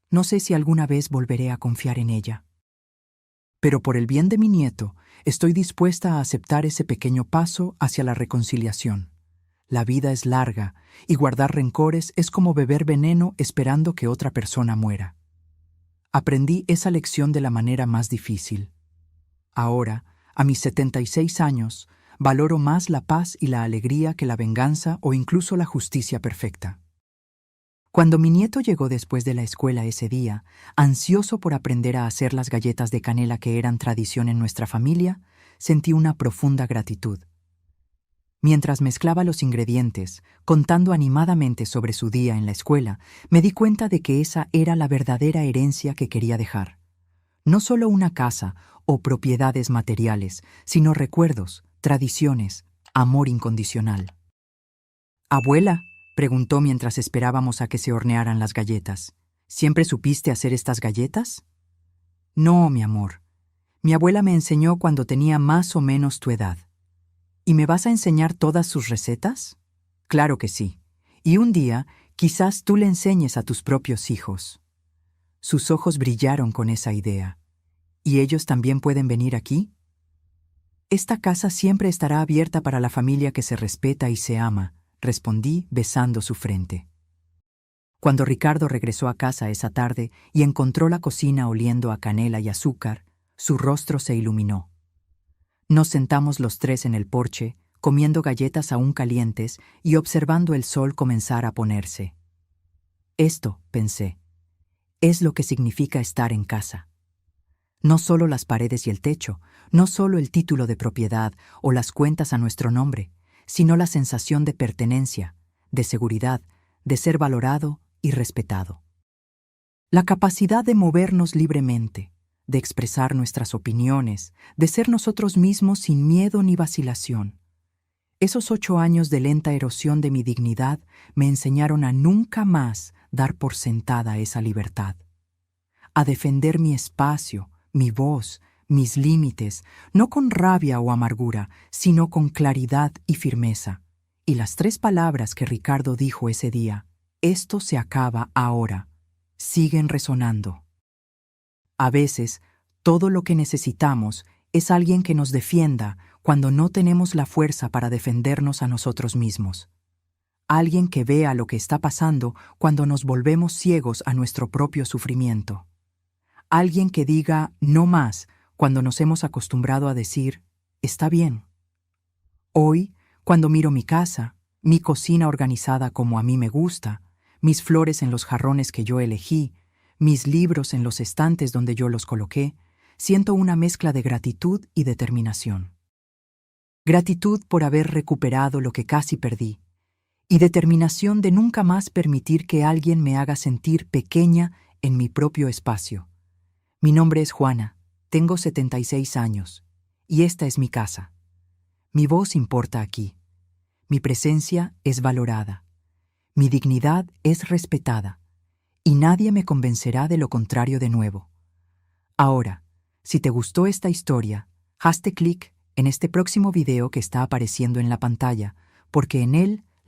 No sé si alguna vez volveré a confiar en ella. Pero por el bien de mi nieto, estoy dispuesta a aceptar ese pequeño paso hacia la reconciliación. La vida es larga, y guardar rencores es como beber veneno esperando que otra persona muera. Aprendí esa lección de la manera más difícil. Ahora, a mis 76 años, valoro más la paz y la alegría que la venganza o incluso la justicia perfecta. Cuando mi nieto llegó después de la escuela ese día, ansioso por aprender a hacer las galletas de canela que eran tradición en nuestra familia, sentí una profunda gratitud. Mientras mezclaba los ingredientes, contando animadamente sobre su día en la escuela, me di cuenta de que esa era la verdadera herencia que quería dejar. No solo una casa o propiedades materiales, sino recuerdos, tradiciones, amor incondicional. «Abuela», preguntó mientras esperábamos a que se hornearan las galletas, «¿siempre supiste hacer estas galletas?» «No, mi amor. Mi abuela me enseñó cuando tenía más o menos tu edad». «¿Y me vas a enseñar todas sus recetas?» «Claro que sí. Y un día, quizás tú le enseñes a tus propios hijos». Sus ojos brillaron con esa idea. «¿Y ellos también pueden venir aquí?» «Esta casa siempre estará abierta para la familia que se respeta y se ama», respondí besando su frente. Cuando Ricardo regresó a casa esa tarde y encontró la cocina oliendo a canela y azúcar, su rostro se iluminó. Nos sentamos los tres en el porche, comiendo galletas aún calientes y observando el sol comenzar a ponerse. Esto, pensé, es lo que significa estar en casa. No solo las paredes y el techo, no solo el título de propiedad o las cuentas a nuestro nombre, sino la sensación de pertenencia, de seguridad, de ser valorado y respetado. La capacidad de movernos libremente, de expresar nuestras opiniones, de ser nosotros mismos sin miedo ni vacilación. Esos 8 años de lenta erosión de mi dignidad me enseñaron a nunca más dar por sentada esa libertad, a defender mi espacio, mi voz, mis límites, no con rabia o amargura, sino con claridad y firmeza. Y las 3 palabras que Ricardo dijo ese día, «Esto se acaba ahora», siguen resonando. A veces, todo lo que necesitamos es alguien que nos defienda cuando no tenemos la fuerza para defendernos a nosotros mismos. Alguien que vea lo que está pasando cuando nos volvemos ciegos a nuestro propio sufrimiento. Alguien que diga «no más» cuando nos hemos acostumbrado a decir «está bien». Hoy, cuando miro mi casa, mi cocina organizada como a mí me gusta, mis flores en los jarrones que yo elegí, mis libros en los estantes donde yo los coloqué, siento una mezcla de gratitud y determinación. Gratitud por haber recuperado lo que casi perdí, y determinación de nunca más permitir que alguien me haga sentir pequeña en mi propio espacio. Mi nombre es Juana, tengo 76 años, y esta es mi casa. Mi voz importa aquí. Mi presencia es valorada. Mi dignidad es respetada. Y nadie me convencerá de lo contrario de nuevo. Ahora, si te gustó esta historia, hazte clic en este próximo video que está apareciendo en la pantalla, porque en él